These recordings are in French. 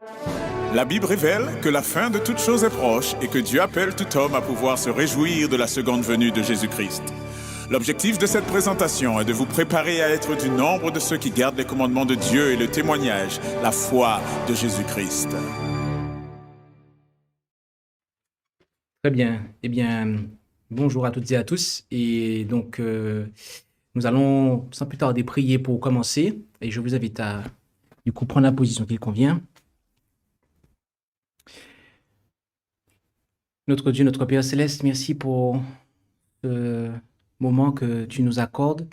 La Bible révèle que la fin de toute chose est proche et que Dieu appelle tout homme à pouvoir se réjouir de la seconde venue de Jésus-Christ. L'objectif de cette présentation est de vous préparer à être du nombre de ceux qui gardent les commandements de Dieu et le témoignage, la foi de Jésus-Christ. Très bien. Eh bien, bonjour à toutes et à tous. Et donc, nous allons sans plus tarder prier pour commencer. Et je vous invite à, du coup, prendre la position qu'il convient. Notre Dieu, notre Père Céleste, merci pour ce moment que tu nous accordes.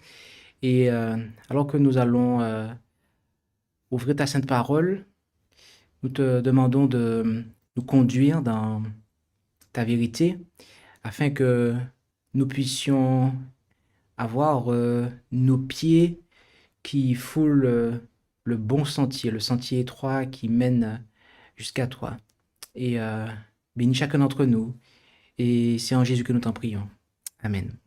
Et alors que nous allons ouvrir ta sainte parole, nous te demandons de nous conduire dans ta vérité afin que nous puissions avoir nos pieds qui foulent le bon sentier, le sentier étroit qui mène jusqu'à toi. Et bénis chacun d'entre nous. Et c'est en Jésus que nous t'en prions. Amen.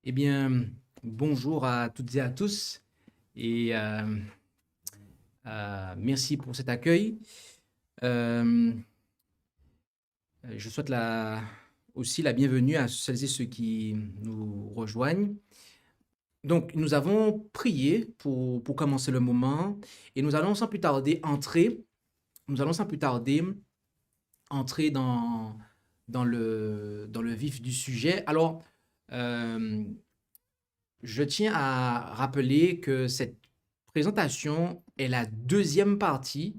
Eh bien, bonjour à toutes et à tous. Et merci pour cet accueil. Je souhaite aussi la bienvenue à celles et ceux qui nous rejoignent. Donc, nous avons prié pour commencer le moment et nous allons sans plus tarder entrer dans le vif du sujet. Alors, je tiens à rappeler que cette présentation est la deuxième partie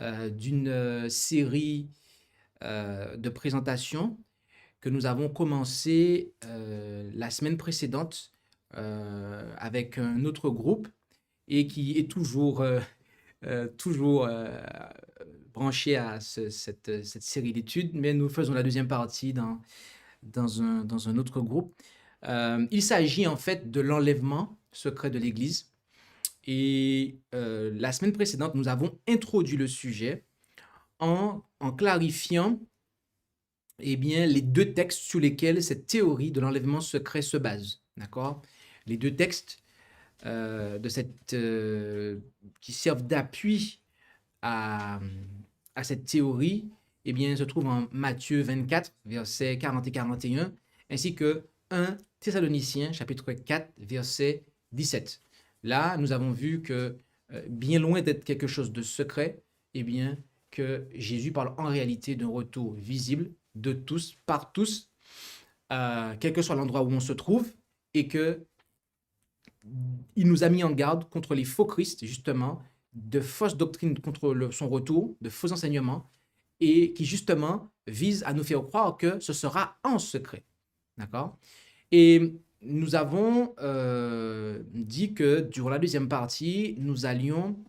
d'une série de présentations que nous avons commencé la semaine précédente avec un autre groupe et qui est toujours branché à cette série d'études, mais nous faisons la deuxième partie dans un autre groupe. Il s'agit en fait de l'enlèvement secret de l'Église. Et la semaine précédente, nous avons introduit le sujet en clarifiant les deux textes sur lesquels cette théorie de l'enlèvement secret se base. D'accord ? Les deux textes qui servent d'appui à cette théorie se trouvent en Matthieu 24, versets 40 et 41, ainsi que 1 Thessaloniciens, chapitre 4, verset 17. Là, nous avons vu que, bien loin d'être quelque chose de secret, que Jésus parle en réalité d'un retour visible de tous, par tous, quel que soit l'endroit où on se trouve, et que il nous a mis en garde contre les faux Christ, justement, de fausses doctrines contre son retour, de faux enseignements, et qui, justement, visent à nous faire croire que ce sera en secret. D'accord ? Et nous avons dit que durant la deuxième partie, nous allions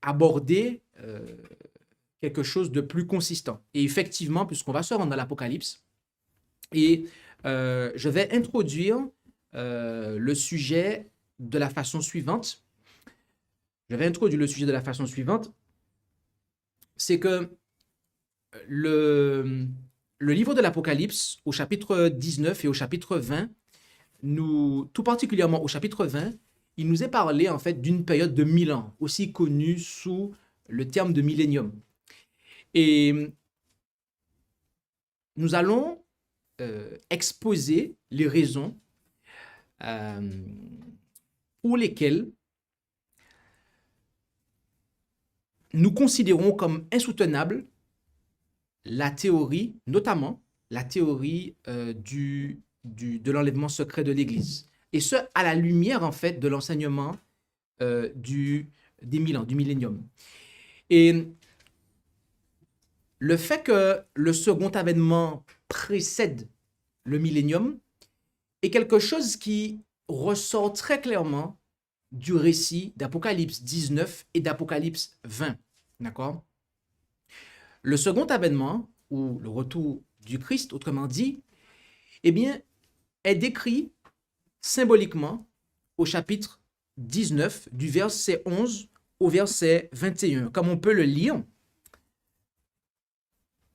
aborder quelque chose de plus consistant. Et effectivement, puisqu'on va se rendre dans l'Apocalypse, et je vais introduire le sujet de la façon suivante. C'est que le livre de l'Apocalypse, au chapitre 19 et au chapitre 20, tout particulièrement au chapitre 20, il nous est parlé en fait d'une période de 1000 ans, aussi connue sous le terme de millénium. Et nous allons exposer les raisons pour lesquelles nous considérons comme insoutenable la théorie, notamment la théorie de l'enlèvement secret de l'Église. Et ce, à la lumière, en fait, de l'enseignement des 1000 ans, du millénium. Et le fait que le second avènement précède le millénium est quelque chose qui ressort très clairement du récit d'Apocalypse 19 et d'Apocalypse 20. D'accord ? Le second avènement, ou le retour du Christ, autrement dit, est décrit symboliquement au chapitre 19, du verset 11 au verset 21, comme on peut le lire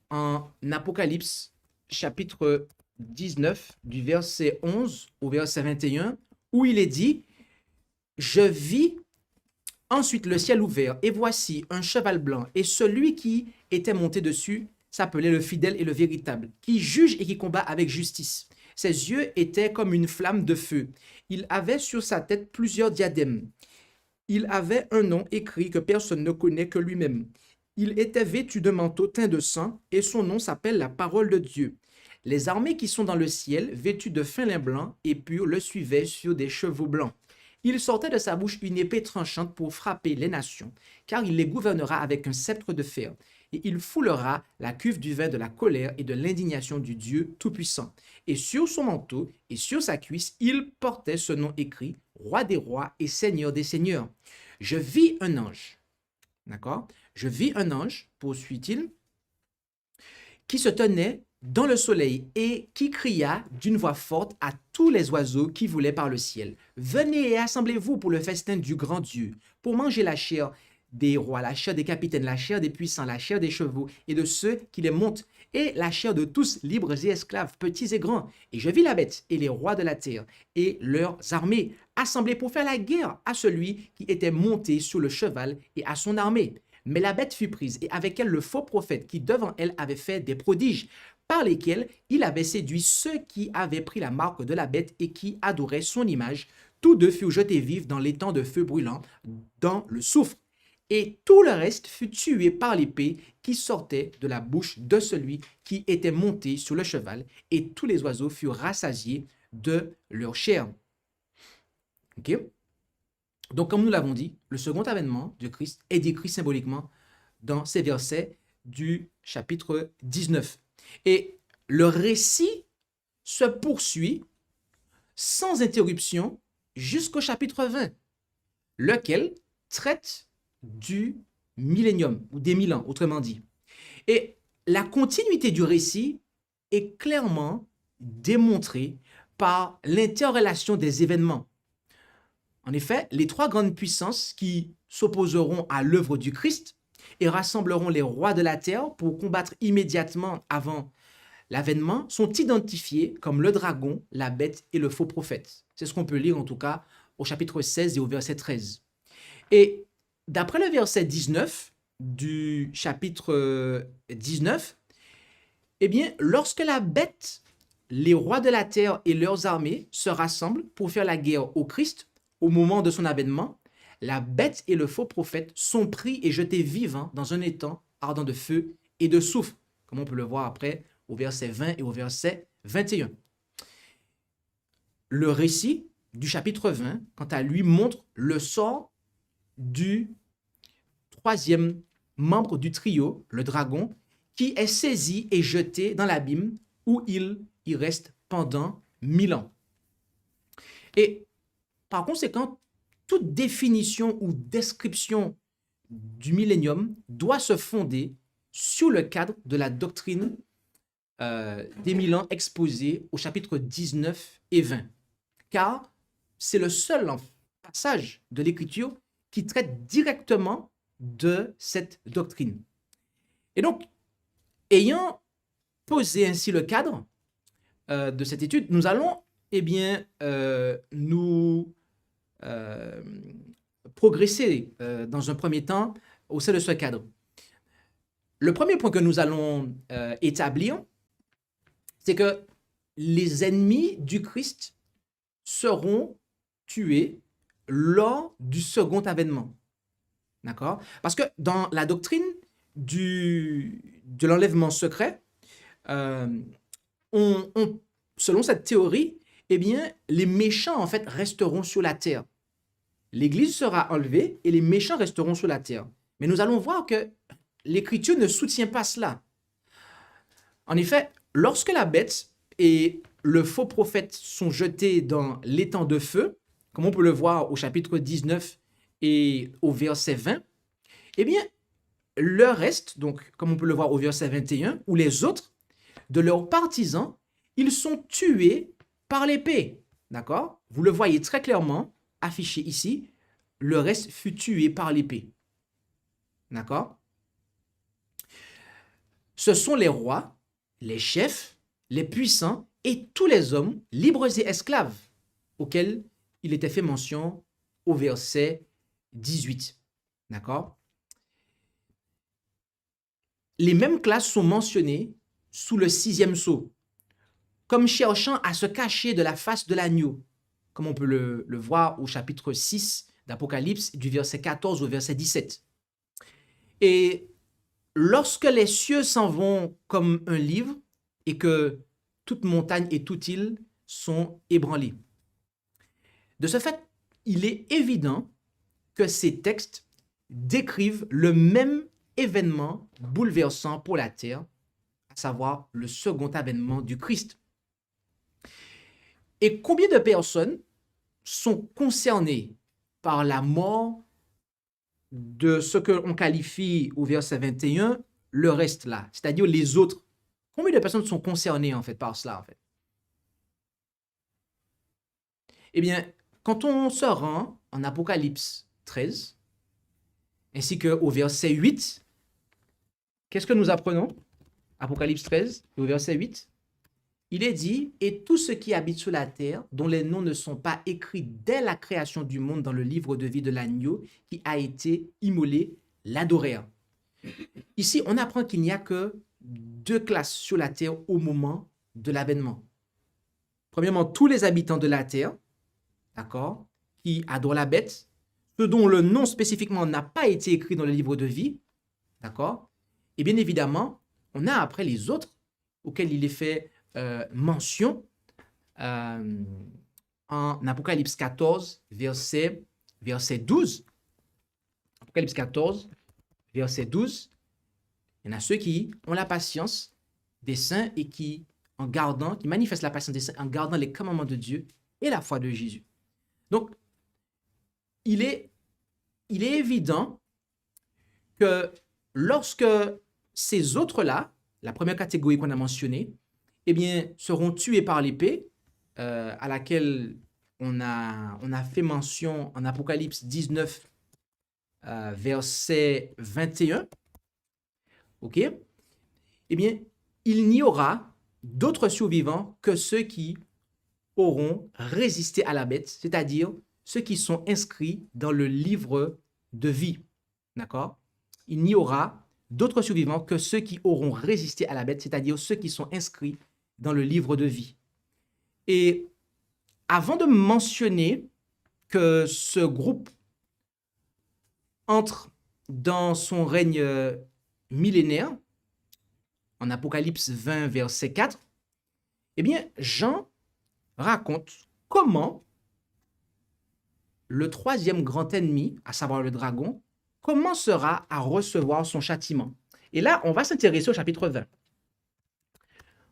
en Apocalypse chapitre 19, du verset 11 au verset 21, où il est dit Je vis ensuite le ciel ouvert, et voici un cheval blanc, et celui qui était monté dessus s'appelait le fidèle et le véritable, qui juge et qui combat avec justice. Ses yeux étaient comme une flamme de feu. Il avait sur sa tête plusieurs diadèmes. Il avait un nom écrit que personne ne connaît que lui-même. Il était vêtu de manteau teint de sang, et son nom s'appelle la parole de Dieu. Les armées qui sont dans le ciel, vêtues de fin lin blanc et pur, le suivaient sur des chevaux blancs. Il sortait de sa bouche une épée tranchante pour frapper les nations, car il les gouvernera avec un sceptre de fer, et il foulera la cuve du vin de la colère et de l'indignation du Dieu Tout-Puissant. Et sur son manteau et sur sa cuisse, il portait ce nom écrit, Roi des rois et Seigneur des seigneurs. Je vis un ange, d'accord? Je vis un ange, poursuit-il, qui se tenait dans le soleil et qui cria d'une voix forte à tous les oiseaux qui volaient par le ciel. Venez et assemblez-vous pour le festin du grand Dieu, pour manger la chair des rois, la chair des capitaines, la chair des puissants, la chair des chevaux et de ceux qui les montent, et la chair de tous, libres et esclaves, petits et grands. Et je vis la bête et les rois de la terre et leurs armées, assemblés pour faire la guerre à celui qui était monté sur le cheval et à son armée. Mais la bête fut prise, et avec elle le faux prophète qui devant elle avait fait des prodiges, par lesquels il avait séduit ceux qui avaient pris la marque de la bête et qui adoraient son image. Tous deux furent jetés vifs dans l'étang de feu brûlant, dans le soufre. Et tout le reste fut tué par l'épée qui sortait de la bouche de celui qui était monté sur le cheval, et tous les oiseaux furent rassasiés de leur chair. Ok? Donc, comme nous l'avons dit, le second avènement de Christ est décrit symboliquement dans ces versets du chapitre 19. Et le récit se poursuit sans interruption jusqu'au chapitre 20, lequel traite du millénium ou des 1000 ans, autrement dit. Et la continuité du récit est clairement démontrée par l'interrelation des événements. En effet, les trois grandes puissances qui s'opposeront à l'œuvre du Christ et rassembleront les rois de la terre pour combattre immédiatement avant l'avènement sont identifiés comme le dragon, la bête et le faux prophète. C'est ce qu'on peut lire en tout cas au chapitre 16 et au verset 13. Et d'après le verset 19 du chapitre 19, eh bien, lorsque la bête, les rois de la terre et leurs armées se rassemblent pour faire la guerre au Christ, au moment de son avènement, la bête et le faux prophète sont pris et jetés vivants dans un étang ardent de feu et de soufre, comme on peut le voir après au verset 20 et au verset 21. Le récit du chapitre 20, quant à lui, montre le sort du troisième membre du trio, le dragon, qui est saisi et jeté dans l'abîme où il y reste pendant 1000 ans. Et par conséquent, toute définition ou description du millénium doit se fonder sur le cadre de la doctrine des 1000 ans exposée au chapitre 19 et 20. Car c'est le seul passage de l'Écriture qui traite directement de cette doctrine. Et donc, ayant posé ainsi le cadre de cette étude, nous allons nous progresser dans un premier temps au sein de ce cadre. Le premier point que nous allons établir, c'est que les ennemis du Christ seront tués lors du second avènement. D'accord? Parce que dans la doctrine de l'enlèvement secret, selon cette théorie, eh bien, les méchants, en fait, resteront sur la terre. L'Église sera enlevée et les méchants resteront sur la terre. Mais nous allons voir que l'Écriture ne soutient pas cela. En effet, lorsque la bête et le faux prophète sont jetés dans l'étang de feu, comme on peut le voir au chapitre 19 et au verset 20, eh bien, le reste, donc comme on peut le voir au verset 21, ou les autres de leurs partisans, ils sont tués par l'épée. D'accord? Vous le voyez très clairement affiché ici, le reste fut tué par l'épée. D'accord? Ce sont les rois, les chefs, les puissants et tous les hommes, libres et esclaves, auxquels il était fait mention au verset 18. D'accord? Les mêmes classes sont mentionnées sous le 6e sceau, comme cherchant à se cacher de la face de l'agneau, comme on peut le voir au chapitre 6 d'Apocalypse, du verset 14 au verset 17. Et lorsque les cieux s'en vont comme un livre et que toute montagne et toute île sont ébranlées. De ce fait, il est évident que ces textes décrivent le même événement bouleversant pour la terre, à savoir le second avènement du Christ. Et combien de personnes sont concernées par la mort de ce que l'on qualifie au verset 21, le reste là, c'est-à-dire les autres? Combien de personnes sont concernées en fait par cela en fait? Eh bien, quand on se rend en Apocalypse 13, ainsi qu'au verset 8, qu'est-ce que nous apprenons? Apocalypse 13, au verset 8, il est dit, « Et tous ceux qui habitent sur la terre, dont les noms ne sont pas écrits dès la création du monde dans le livre de vie de l'agneau qui a été immolé, l'adorèrent. » Ici, on apprend qu'il n'y a que 2 classes sur la terre au moment de l'avènement. Premièrement, tous les habitants de la terre, d'accord, qui adorent la bête, ceux dont le nom spécifiquement n'a pas été écrit dans le livre de vie, d'accord, et bien évidemment, on a après les autres auxquels il est fait mention en Apocalypse 14, verset 12. Apocalypse 14, verset 12. Il y en a ceux qui ont la patience des saints et qui manifestent la patience des saints en gardant les commandements de Dieu et la foi de Jésus. Donc, il est évident que lorsque ces autres-là, la première catégorie qu'on a mentionnée, eh bien, seront tués par l'épée, à laquelle on a fait mention en Apocalypse 19, verset 21. OK? Eh bien, il n'y aura d'autres survivants que ceux qui auront résisté à la bête, c'est-à-dire ceux qui sont inscrits dans le livre de vie. D'accord? Il n'y aura d'autres survivants que ceux qui auront résisté à la bête, c'est-à-dire ceux qui sont inscrits dans le livre de vie. Et avant de mentionner que ce groupe entre dans son règne millénaire, en Apocalypse 20, verset 4, eh bien, Jean raconte comment le 3e grand ennemi, à savoir le dragon, commencera à recevoir son châtiment. Et là, on va s'intéresser au chapitre 20.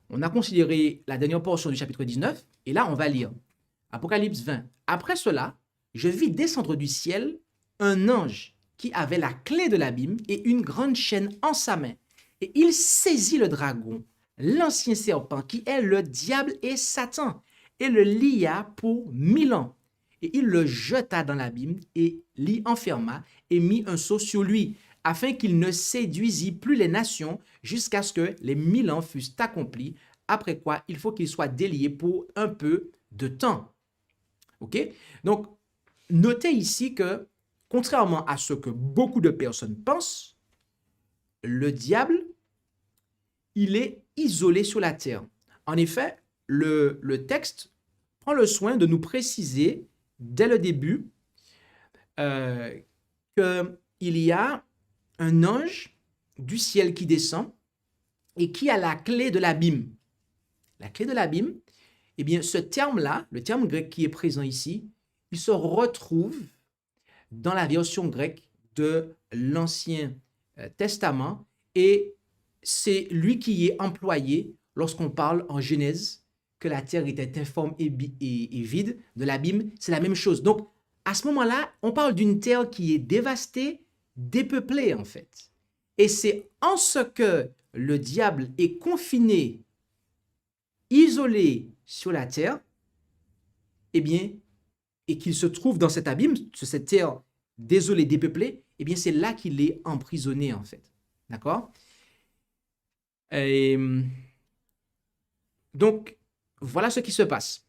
On a considéré la dernière portion du chapitre 19, et là, on va lire Apocalypse 20. « Après cela, je vis descendre du ciel un ange qui avait la clé de l'abîme et une grande chaîne en sa main. Et il saisit le dragon, l'ancien serpent, qui est le diable et Satan, et le lia pour 1000 ans. Et il le jeta dans l'abîme et l'y enferma et mit un sceau sur lui, afin qu'il ne séduisît plus les nations jusqu'à ce que les 1000 ans fussent accomplis, après quoi il faut qu'il soit délié pour un peu de temps. » OK? Donc, notez ici que, contrairement à ce que beaucoup de personnes pensent, le diable, il est isolé sur la terre. En effet, le texte prend le soin de nous préciser dès le début qu'il y a un ange du ciel qui descend et qui a la clé de l'abîme. La clé de l'abîme, eh bien, ce terme-là, le terme grec qui est présent ici, il se retrouve dans la version grecque de l'Ancien Testament et c'est lui qui est employé lorsqu'on parle en Genèse que la terre était informe et vide. De l'abîme, c'est la même chose. Donc, à ce moment-là, on parle d'une terre qui est dévastée, dépeuplée en fait. Et c'est en ce que le diable est confiné, isolé sur la terre, eh bien, et qu'il se trouve dans cet abîme, cette terre désolée, dépeuplée, eh bien, c'est là qu'il est emprisonné en fait. D'accord? Et donc, voilà ce qui se passe.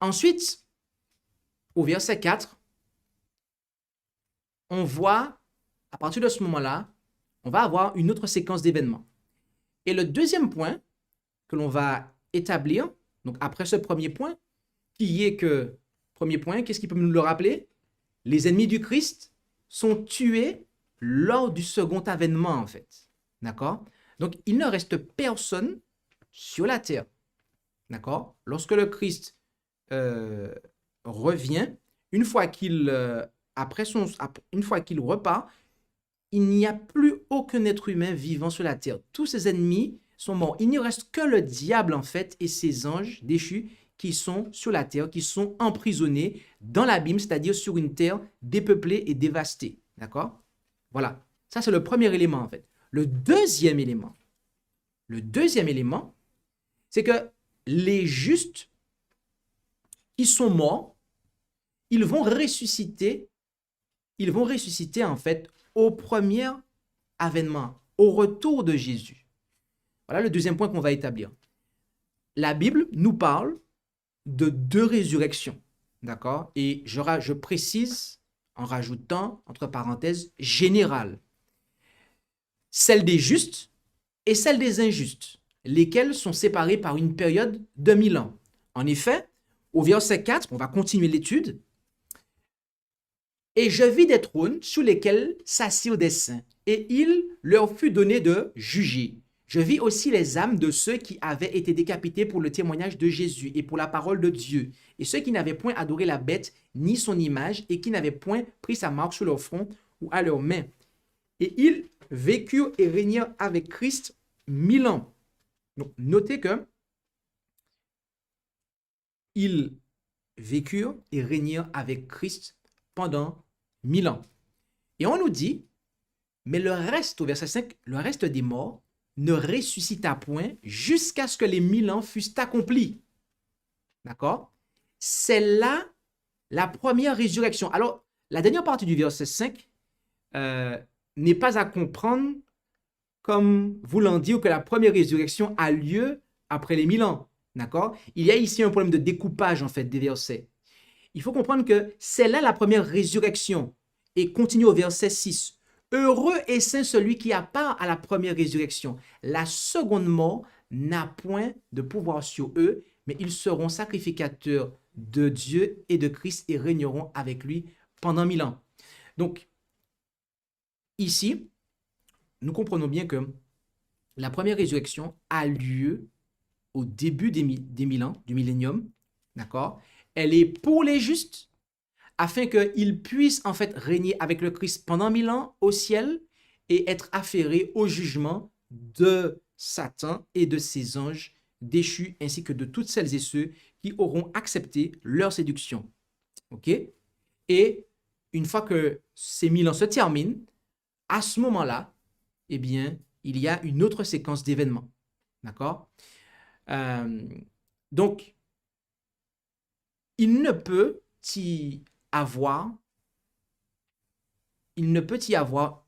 Ensuite, au verset 4, on voit, à partir de ce moment-là, on va avoir une autre séquence d'événements. Et le deuxième point que l'on va établir, donc après ce premier point, qui est que, premier point, qu'est-ce qui peut nous le rappeler? Les ennemis du Christ sont tués lors du second avènement, en fait. D'accord? Donc, il ne reste personne sur la terre. D'accord? Lorsque le Christ revient, une fois qu'il repart, il n'y a plus aucun être humain vivant sur la terre. Tous ses ennemis sont morts. Il ne reste que le diable, en fait, et ses anges déchus qui sont sur la terre, qui sont emprisonnés dans l'abîme, c'est-à-dire sur une terre dépeuplée et dévastée. D'accord? Voilà. Ça, c'est le premier élément, en fait. Le deuxième élément, c'est que les justes qui sont morts, ils vont ressusciter, en fait, au premier avènement, au retour de Jésus. Voilà le deuxième point qu'on va établir. La Bible nous parle de deux résurrections, d'accord? Et je précise en rajoutant, entre parenthèses, générale. Celle des justes et celle des injustes, lesquelles sont séparées par une période de 1000 ans. En effet, au verset 4, on va continuer l'étude. Et je vis des trônes sur lesquels s'assirent des saints, et il leur fut donné de juger. Je vis aussi les âmes de ceux qui avaient été décapités pour le témoignage de Jésus et pour la parole de Dieu, et ceux qui n'avaient point adoré la bête ni son image, et qui n'avaient point pris sa marque sur leur front ou à leurs mains. Et ils vécurent et régnèrent avec Christ 1000 ans. Donc, notez que ils vécurent et régnèrent avec Christ pendant 1000 ans. Et on nous dit, mais le reste, au verset 5, le reste des morts ne ressuscita point jusqu'à ce que les 1000 ans fussent accomplis. D'accord? C'est là la première résurrection. Alors, la dernière partie du verset 5 n'est pas à comprendre comme voulant dire que la première résurrection a lieu après les 1000 ans. D'accord? Il y a ici un problème de découpage, en fait, des versets. Il faut comprendre que c'est là la première résurrection. Et continue au verset 6. Heureux et saint celui qui a part à la première résurrection. La seconde mort n'a point de pouvoir sur eux, mais ils seront sacrificateurs de Dieu et de Christ et régneront avec lui pendant 1000 ans. Donc, ici, nous comprenons bien que la première résurrection a lieu au début des 1000 ans, du millénium, d'accord? Elle est pour les justes, afin qu'ils puissent en fait régner avec le Christ pendant 1000 ans au ciel et être affairés au jugement de Satan et de ses anges déchus, ainsi que de toutes celles et ceux qui auront accepté leur séduction. Ok? Et une fois que ces 1000 ans se terminent, à ce moment-là, eh bien, il y a une autre séquence d'événements. D'accord? Donc, il ne peut y avoir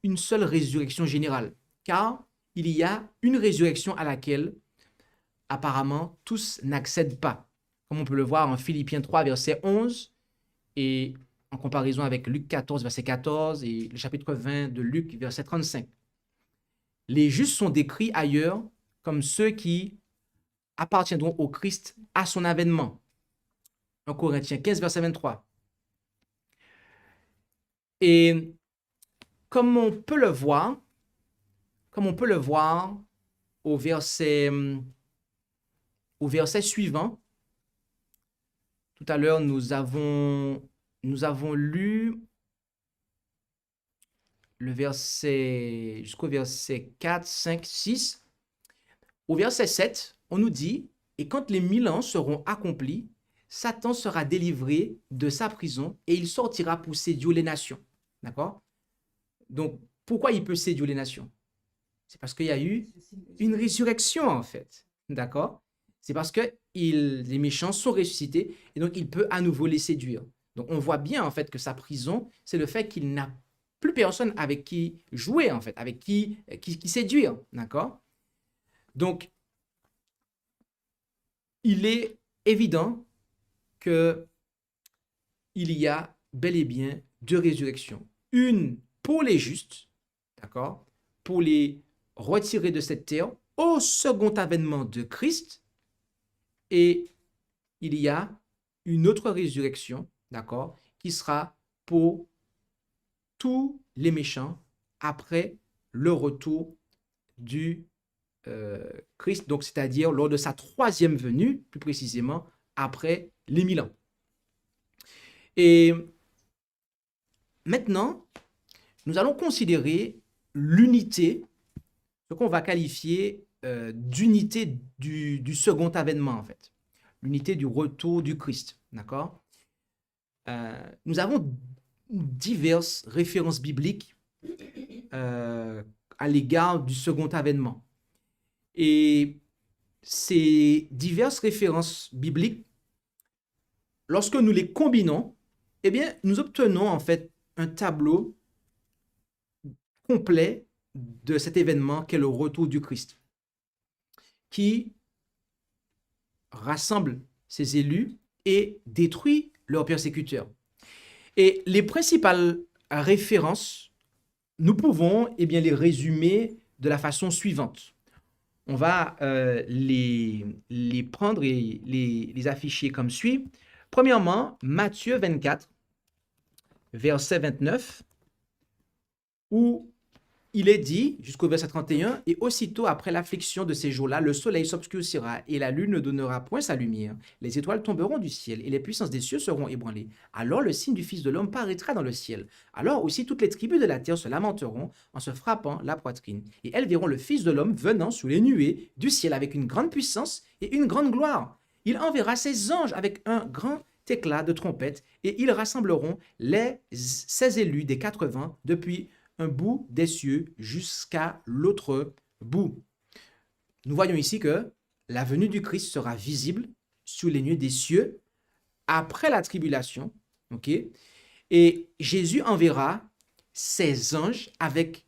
une seule résurrection générale, car il y a une résurrection à laquelle apparemment tous n'accèdent pas, comme on peut le voir en Philippiens 3, verset 11, et en comparaison avec Luc 14, verset 14, et le chapitre 20 de Luc, verset 35. Les justes sont décrits ailleurs comme ceux qui appartiendront au Christ à son avènement. En Corinthiens 15, verset 23. Et comme on peut le voir au verset suivant, tout à l'heure, nous avons lu le verset jusqu'au verset 4, 5, 6. Au verset 7, on nous dit, et quand les 1000 ans seront accomplis, Satan sera délivré de sa prison et il sortira pour séduire les nations. D'accord? Donc, pourquoi il peut séduire les nations? C'est parce qu'il y a eu une résurrection, en fait. D'accord? C'est parce que les méchants sont ressuscités et donc il peut à nouveau les séduire. Donc, on voit bien, en fait, que sa prison, c'est le fait qu'il n'a plus personne avec qui jouer, en fait, avec qui séduire. D'accord? Donc, il est évident que il y a bel et bien deux résurrections. Une pour les justes, d'accord, pour les retirer de cette terre au second avènement de Christ, et il y a une autre résurrection, d'accord, qui sera pour tous les méchants après le retour du Christ, donc c'est-à-dire lors de sa troisième venue, plus précisément après les 1000 ans. Et maintenant, nous allons considérer l'unité, ce qu'on va qualifier d'unité du second avènement, en fait. L'unité du retour du Christ, d'accord? Nous avons diverses références bibliques à l'égard du second avènement. Et ces diverses références bibliques, lorsque nous les combinons, eh bien, nous obtenons en fait un tableau complet de cet événement qu'est le retour du Christ, qui rassemble ses élus et détruit leurs persécuteurs. Et les principales références, nous pouvons les résumer de la façon suivante. On va les prendre et les afficher comme suit. Premièrement, Matthieu 24, verset 29, où il est dit, jusqu'au verset 31, « Et aussitôt après l'affliction de ces jours-là, le soleil s'obscurcira et la lune ne donnera point sa lumière. Les étoiles tomberont du ciel et les puissances des cieux seront ébranlées. Alors le signe du Fils de l'homme paraîtra dans le ciel. Alors aussi toutes les tribus de la terre se lamenteront en se frappant la poitrine. Et elles verront le Fils de l'homme venant sous les nuées du ciel avec une grande puissance et une grande gloire. Il enverra ses anges avec un grand éclat de trompette et ils rassembleront ses élus des 4 vents depuis un bout des cieux jusqu'à l'autre bout. » Nous voyons ici que la venue du Christ sera visible sur les nuées des cieux après la tribulation, ok? Et Jésus enverra ses anges avec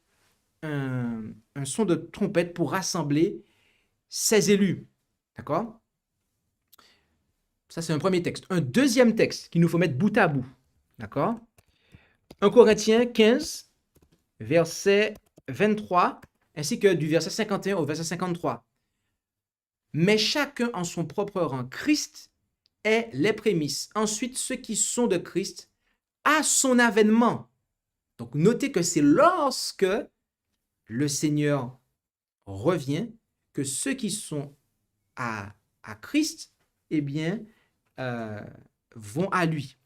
un son de trompette pour rassembler ses élus, d'accord? Ça, c'est un premier texte. Un deuxième texte qu'il nous faut mettre bout à bout, d'accord? 1 Corinthiens 15, verset 23, ainsi que du verset 51 au verset 53. Mais chacun en son propre rang. Christ est les prémices. Ensuite, ceux qui sont de Christ à son avènement. Donc, notez que c'est lorsque le Seigneur revient que ceux qui sont à Christ, vont à lui.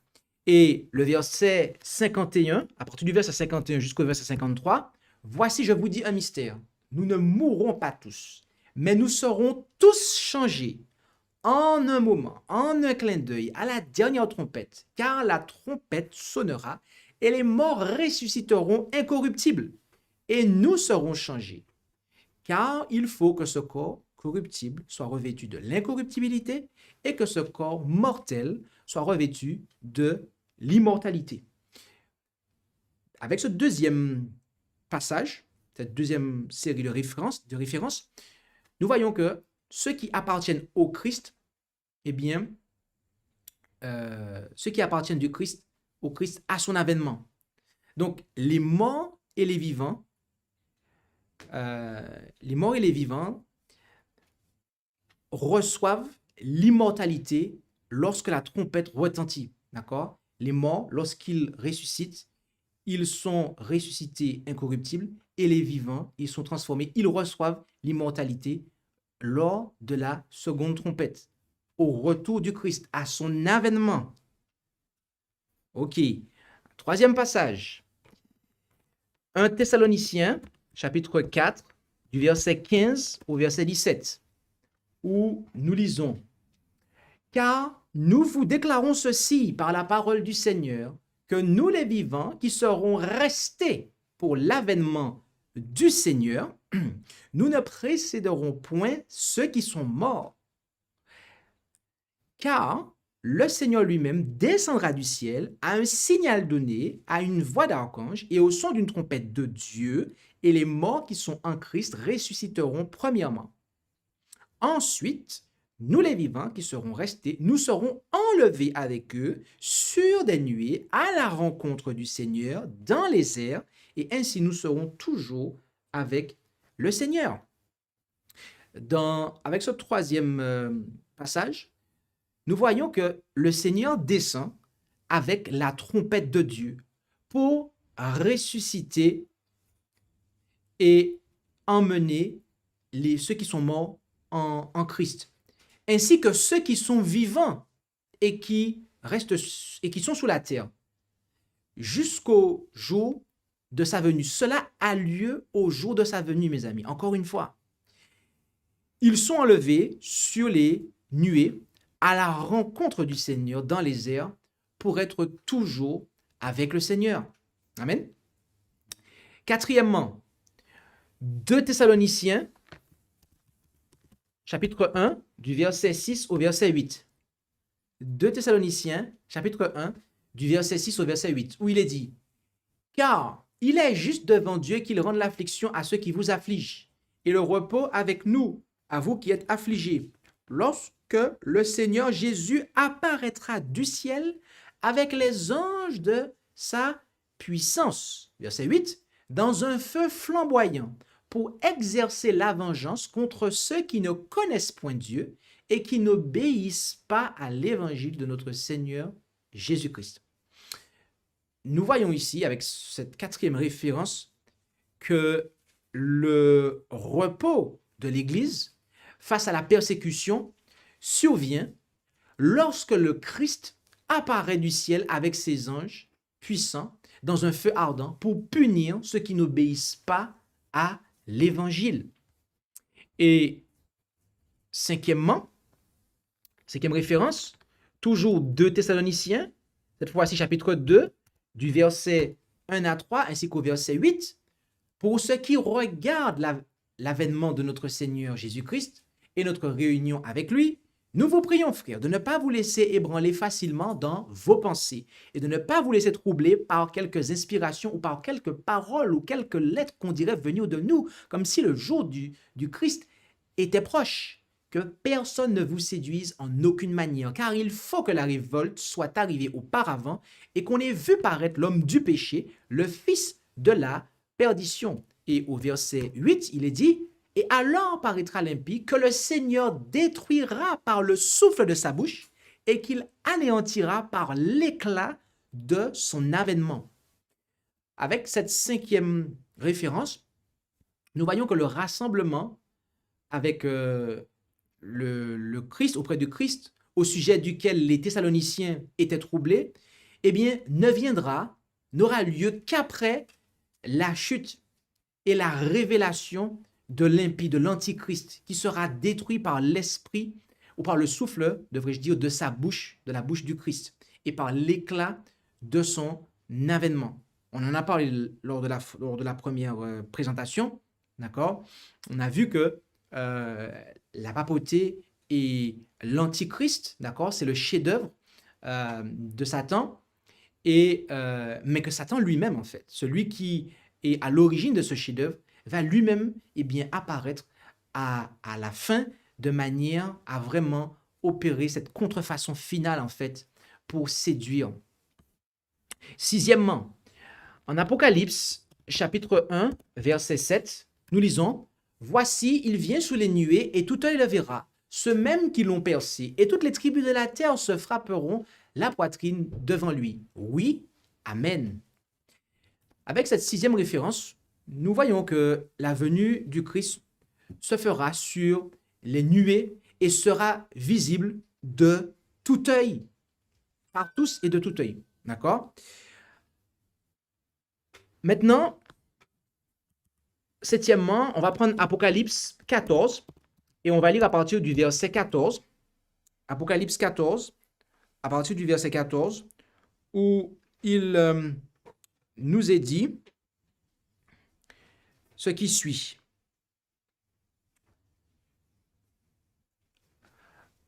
Et le verset 51, à partir du verset 51 jusqu'au verset 53, « Voici, je vous dis un mystère. Nous ne mourrons pas tous, mais nous serons tous changés en un moment, en un clin d'œil, à la dernière trompette, car la trompette sonnera et les morts ressusciteront incorruptibles, et nous serons changés. Car il faut que ce corps corruptible soit revêtu de l'incorruptibilité et que ce corps mortel soit revêtu de l'immortalité. » Avec ce deuxième passage, cette deuxième série de références, nous voyons que ceux qui appartiennent au Christ, ceux qui appartiennent du Christ au Christ à son avènement. Donc, les morts et les vivants reçoivent l'immortalité lorsque la trompette retentit. D'accord? Les morts, lorsqu'ils ressuscitent, ils sont ressuscités incorruptibles, et les vivants, ils sont transformés, ils reçoivent l'immortalité lors de la seconde trompette, au retour du Christ, à son avènement. Ok. Troisième passage. 1 Thessaloniciens, chapitre 4, du verset 15 au verset 17, où nous lisons « Car nous vous déclarons ceci par la parole du Seigneur, que nous les vivants qui serons restés pour l'avènement du Seigneur, nous ne précéderons point ceux qui sont morts. Car le Seigneur lui-même descendra du ciel à un signal donné, à une voix d'archange et au son d'une trompette de Dieu, et les morts qui sont en Christ ressusciteront premièrement. Ensuite, nous les vivants qui serons restés, nous serons enlevés avec eux sur des nuées à la rencontre du Seigneur dans les airs, et ainsi nous serons toujours avec le Seigneur. Avec ce troisième passage, nous voyons que le Seigneur descend avec la trompette de Dieu pour ressusciter et emmener ceux qui sont morts en Christ, ainsi que ceux qui sont vivants et qui sont sous la terre jusqu'au jour de sa venue. Cela a lieu au jour de sa venue, mes amis. Encore une fois, ils sont enlevés sur les nuées à la rencontre du Seigneur dans les airs pour être toujours avec le Seigneur. Amen. Quatrièmement, 2 Thessaloniciens, chapitre 1, du verset 6 au verset 8. 2 Thessaloniciens, chapitre 1, du verset 6 au verset 8, où il est dit « Car il est juste devant Dieu qu'il rende l'affliction à ceux qui vous affligent, et le repos avec nous, à vous qui êtes affligés, lorsque le Seigneur Jésus apparaîtra du ciel avec les anges de sa puissance. » Verset 8. « Dans un feu flamboyant, pour exercer la vengeance contre ceux qui ne connaissent point Dieu et qui n'obéissent pas à l'évangile de notre Seigneur Jésus-Christ. » Nous voyons ici, avec cette quatrième référence, que le repos de l'Église face à la persécution survient lorsque le Christ apparaît du ciel avec ses anges puissants dans un feu ardent pour punir ceux qui n'obéissent pas à l'Évangile. Et cinquième référence, toujours 2 Thessaloniciens, cette fois-ci chapitre 2, du verset 1 à 3 ainsi qu'au verset 8, pour ceux qui regardent l'avènement de notre Seigneur Jésus-Christ et notre réunion avec lui, nous vous prions, frères, de ne pas vous laisser ébranler facilement dans vos pensées et de ne pas vous laisser troubler par quelques inspirations ou par quelques paroles ou quelques lettres qu'on dirait venir de nous, comme si le jour du Christ était proche. Que personne ne vous séduise en aucune manière, car il faut que la révolte soit arrivée auparavant et qu'on ait vu paraître l'homme du péché, le fils de la perdition. Et au verset 8, il est dit « Et alors paraîtra l'impie que le Seigneur détruira par le souffle de sa bouche et qu'il anéantira par l'éclat de son avènement. » Avec cette cinquième référence, nous voyons que le rassemblement avec le Christ, auprès du Christ, au sujet duquel les Thessaloniciens étaient troublés, eh bien, n'aura lieu qu'après la chute et la révélation de l'impie, de l'antichrist, qui sera détruit par l'esprit ou par le souffle, devrais-je dire, de sa bouche, de la bouche du Christ, et par l'éclat de son avènement. On en a parlé lors de la première présentation, d'accord? On a vu que la papauté et l'antichrist, d'accord, c'est le chef-d'œuvre de Satan, mais que Satan lui-même, en fait, celui qui est à l'origine de ce chef-d'œuvre, va lui-même apparaître à la fin de manière à vraiment opérer cette contrefaçon finale, en fait, pour séduire. Sixièmement, en Apocalypse, chapitre 1, verset 7, nous lisons « Voici, il vient sous les nuées, et tout œil le verra, ceux mêmes qui l'ont percé, et toutes les tribus de la terre se frapperont la poitrine devant lui. Oui, Amen. » Avec cette sixième référence, nous voyons que la venue du Christ se fera sur les nuées et sera visible de tout œil, par tous et de tout œil. D'accord? Maintenant, septièmement, on va prendre Apocalypse 14 et on va lire à partir du verset 14. Apocalypse 14, à partir du verset 14, où il nous est dit ce qui suit.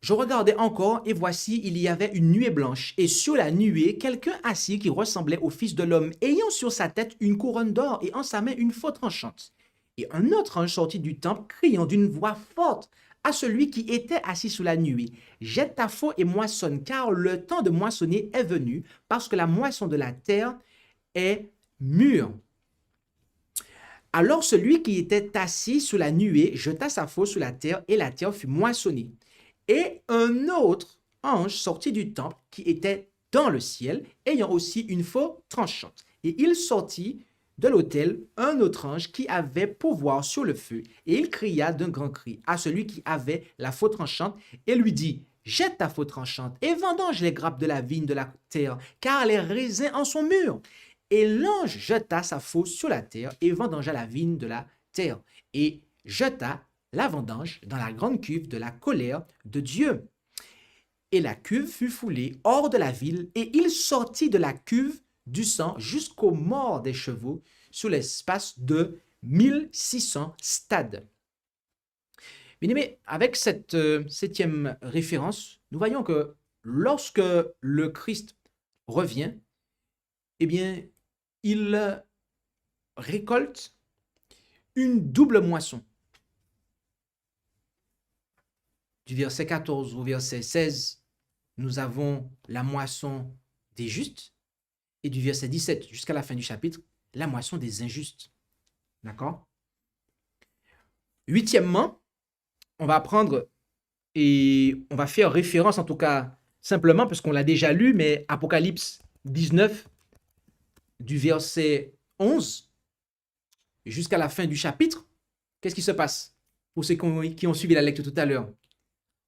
Je regardais encore, et voici, il y avait une nuée blanche, et sur la nuée, quelqu'un assis qui ressemblait au Fils de l'homme, ayant sur sa tête une couronne d'or et en sa main une faux tranchante. Et un autre ange sortit du temple, criant d'une voix forte à celui qui était assis sous la nuée, jette ta faux et moissonne, car le temps de moissonner est venu, parce que la moisson de la terre est mûre. Alors celui qui était assis sous la nuée jeta sa faux sous la terre, et la terre fut moissonnée. Et un autre ange sortit du temple qui était dans le ciel, ayant aussi une faux tranchante. Et il sortit de l'autel un autre ange qui avait pouvoir sur le feu, et il cria d'un grand cri à celui qui avait la faux tranchante, et lui dit, jette ta faux tranchante, et vendange les grappes de la vigne de la terre, car les raisins en sont mûrs. Et l'ange jeta sa faux sur la terre, et vendangea la vigne de la terre, et jeta la vendange dans la grande cuve de la colère de Dieu. Et la cuve fut foulée hors de la ville, et il sortit de la cuve du sang jusqu'aux morts des chevaux sur l'espace de 1600 stades. Bien-aimés, avec cette septième référence, nous voyons que lorsque le Christ revient, eh bien, il récolte une double moisson. Du verset 14 au verset 16, nous avons la moisson des justes, et du verset 17 jusqu'à la fin du chapitre, la moisson des injustes. D'accord? Huitièmement, on va prendre et on va faire référence, en tout cas simplement, parce qu'on l'a déjà lu, mais Apocalypse 19, du verset 11 jusqu'à la fin du chapitre, qu'est-ce qui se passe? Pour ceux qui ont suivi la lecture tout à l'heure,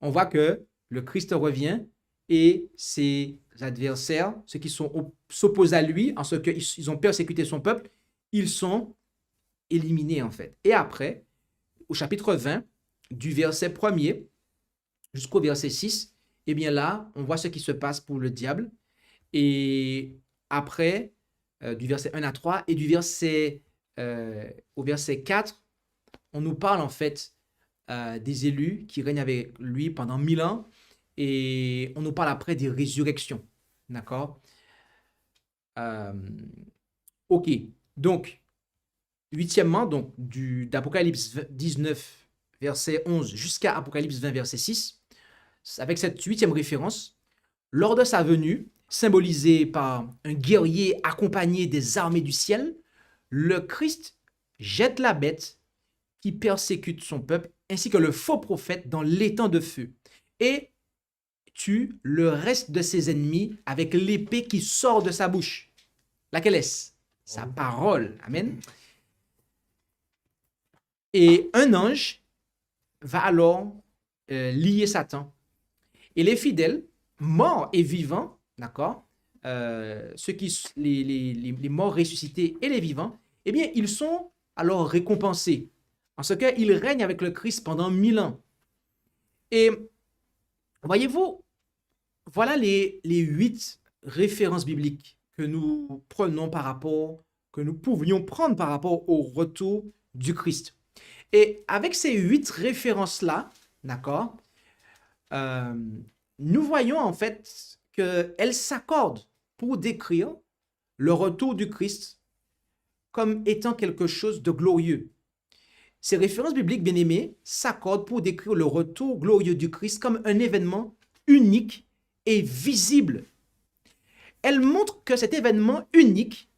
on voit que le Christ revient et ses adversaires, ceux qui s'opposent à lui, en ce qu'ils ont persécuté son peuple, ils sont éliminés en fait. Et après, au chapitre 20, du verset 1er jusqu'au verset 6, eh bien là, on voit ce qui se passe pour le diable. Et après, du verset 1 à 3, et du verset au verset 4, on nous parle en fait des élus qui règnent avec lui pendant 1000 ans, et on nous parle après des résurrections. D'accord? Ok. Donc, huitièmement, donc, d'Apocalypse 19, verset 11, jusqu'à Apocalypse 20, verset 6, avec cette huitième référence, lors de sa venue, symbolisée par un guerrier accompagné des armées du ciel, le Christ jette la bête qui persécute son peuple, ainsi que le faux prophète dans l'étang de feu, et tue le reste de ses ennemis avec l'épée qui sort de sa bouche. Laquelle est-ce? Sa parole. Amen. Et un ange va alors lier Satan. Et les fidèles, morts et vivants, d'accord, les morts ressuscités et les vivants, eh bien, ils sont alors récompensés. En ce cas, ils règnent avec le Christ pendant 1000 ans. Et voyez-vous, voilà les 8 références bibliques que nous prenons que nous pouvions prendre par rapport au retour du Christ. Et avec ces 8 références-là, d'accord, nous voyons en fait qu'elles s'accordent pour décrire le retour du Christ comme étant quelque chose de glorieux. Ces références bibliques, bien-aimées, s'accordent pour décrire le retour glorieux du Christ comme un événement unique et visible. Elles montrent que cet événement unique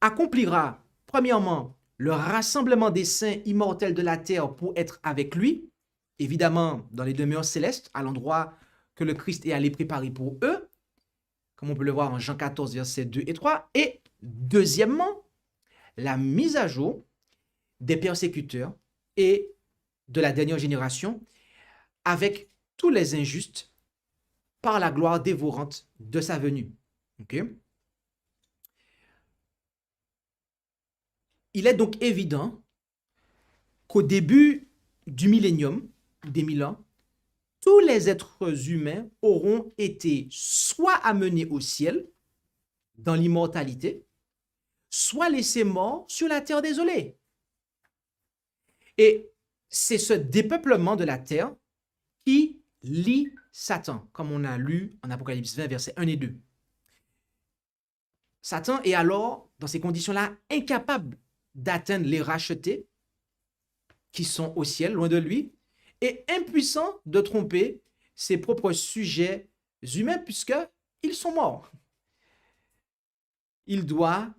accomplira, premièrement, le rassemblement des saints immortels de la terre pour être avec lui, évidemment dans les demeures célestes, à l'endroit que le Christ est allé préparer pour eux, comme on peut le voir en Jean 14, versets 2 et 3. Et deuxièmement, la mise à jour des persécuteurs et de la dernière génération avec tous les injustes par la gloire dévorante de sa venue. Okay? Il est donc évident qu'au début du millénium, des 1000 ans, tous les êtres humains auront été soit amenés au ciel, dans l'immortalité, soit laissés morts sur la terre désolée. Et c'est ce dépeuplement de la terre qui lie Satan, comme on a lu en Apocalypse 20, versets 1 et 2. Satan est alors, dans ces conditions-là, incapable d'atteindre les rachetés qui sont au ciel, loin de lui, et impuissant de tromper ses propres sujets humains puisqu'ils sont morts. Il doit,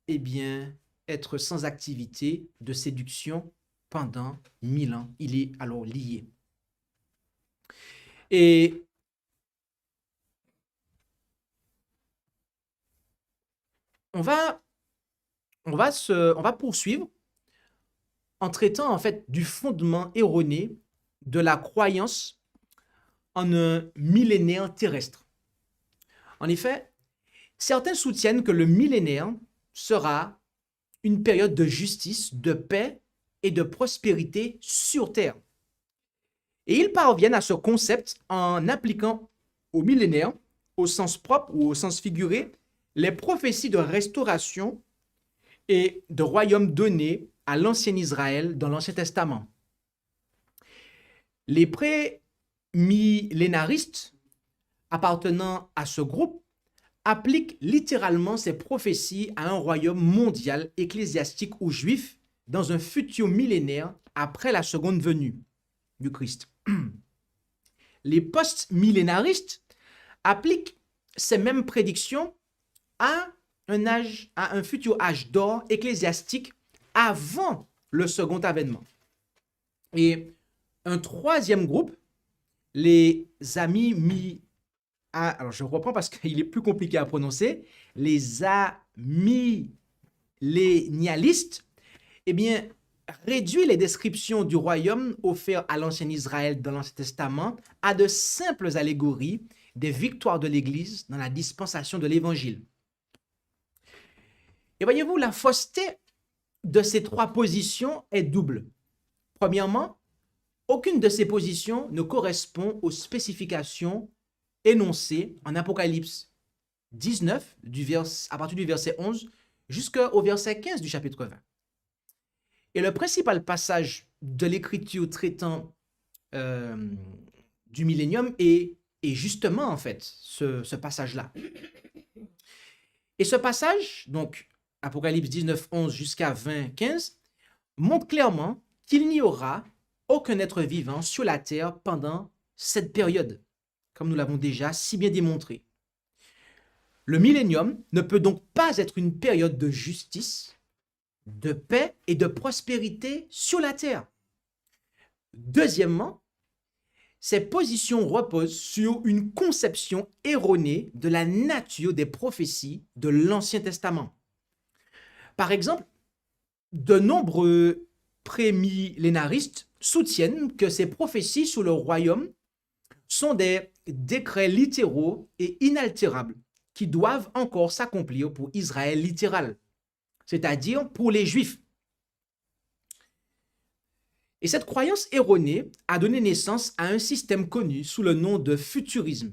eh bien, être sans activité de séduction pendant 1000 ans. Il est alors lié. Et on va poursuivre en traitant en fait du fondement erroné de la croyance en un millénaire terrestre. En effet, certains soutiennent que le millénaire sera une période de justice, de paix et de prospérité sur Terre. Et ils parviennent à ce concept en appliquant au millénaire, au sens propre ou au sens figuré, les prophéties de restauration et de royaume données à l'ancien Israël dans l'Ancien Testament. Les pré-millénaristes appartenant à ce groupe appliquent littéralement ces prophéties à un royaume mondial ecclésiastique ou juif dans un futur millénaire après la seconde venue du Christ. Les post-millénaristes appliquent ces mêmes prédictions à un futur âge d'or ecclésiastique avant le second avènement. Et un troisième groupe, les alors je reprends parce qu'il est plus compliqué à prononcer, les amillénialistes, eh bien, réduit les descriptions du royaume offertes à l'ancien Israël dans l'Ancien Testament à de simples allégories des victoires de l'Église dans la dispensation de l'Évangile. Et voyez-vous, la fausseté de ces trois positions est double. Premièrement, aucune de ces positions ne correspond aux spécifications énoncées en Apocalypse 19, à partir du verset 11 jusqu'au verset 15 du chapitre 20. Et le principal passage de l'Écriture traitant du millénium est justement en fait ce passage-là. Et ce passage, donc Apocalypse 19, 11 jusqu'à 20, 15, montre clairement qu'il n'y aura aucun être vivant sur la terre pendant cette période, comme nous l'avons déjà si bien démontré. Le millénium ne peut donc pas être une période de justice, de paix et de prospérité sur la terre. Deuxièmement, ces positions reposent sur une conception erronée de la nature des prophéties de l'Ancien Testament. Par exemple, de nombreux prémillénaristes soutiennent que ces prophéties sur le royaume sont des décrets littéraux et inaltérables qui doivent encore s'accomplir pour Israël littéral, c'est-à-dire pour les Juifs. Et cette croyance erronée a donné naissance à un système connu sous le nom de futurisme,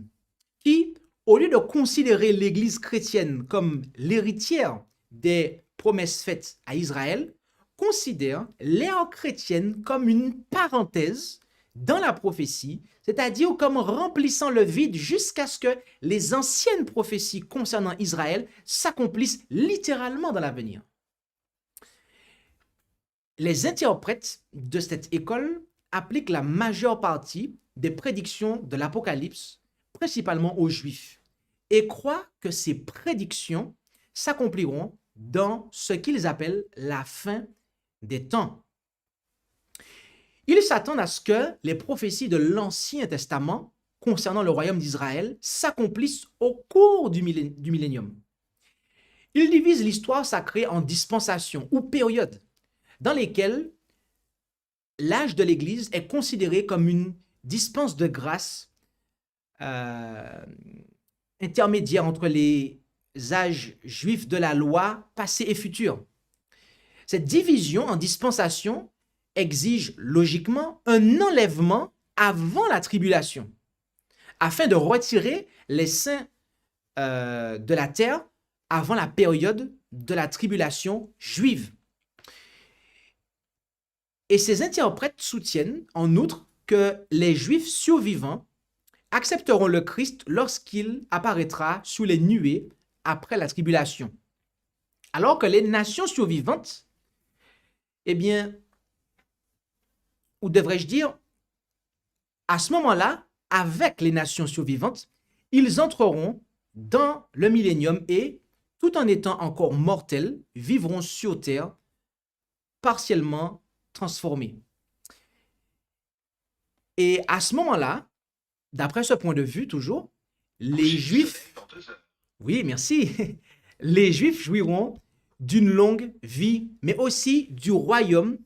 qui, au lieu de considérer l'Église chrétienne comme l'héritière des promesses faites à Israël, considère l'ère chrétienne comme une parenthèse dans la prophétie, c'est-à-dire comme remplissant le vide jusqu'à ce que les anciennes prophéties concernant Israël s'accomplissent littéralement dans l'avenir. Les interprètes de cette école appliquent la majeure partie des prédictions de l'Apocalypse, principalement aux Juifs, et croient que ces prédictions s'accompliront dans ce qu'ils appellent la fin des temps. Ils s'attendent à ce que les prophéties de l'Ancien Testament concernant le royaume d'Israël s'accomplissent au cours du millénium. Ils divisent l'histoire sacrée en dispensations ou périodes dans lesquelles l'âge de l'Église est considéré comme une dispense de grâce intermédiaire entre les âges juifs de la loi passés et futurs. Cette division en dispensations exige logiquement un enlèvement avant la tribulation, afin de retirer les saints de la terre avant la période de la tribulation juive. Et ces interprètes soutiennent en outre que les Juifs survivants accepteront le Christ lorsqu'il apparaîtra sous les nuées après la tribulation. Alors que les nations survivantes, eh bien, ou devrais-je dire, à ce moment-là, avec les nations survivantes, ils entreront dans le millénium et, tout en étant encore mortels, vivront sur terre partiellement transformés. Et à ce moment-là, d'après ce point de vue toujours, les Juifs, oui, merci, les Juifs jouiront d'une longue vie, mais aussi du royaume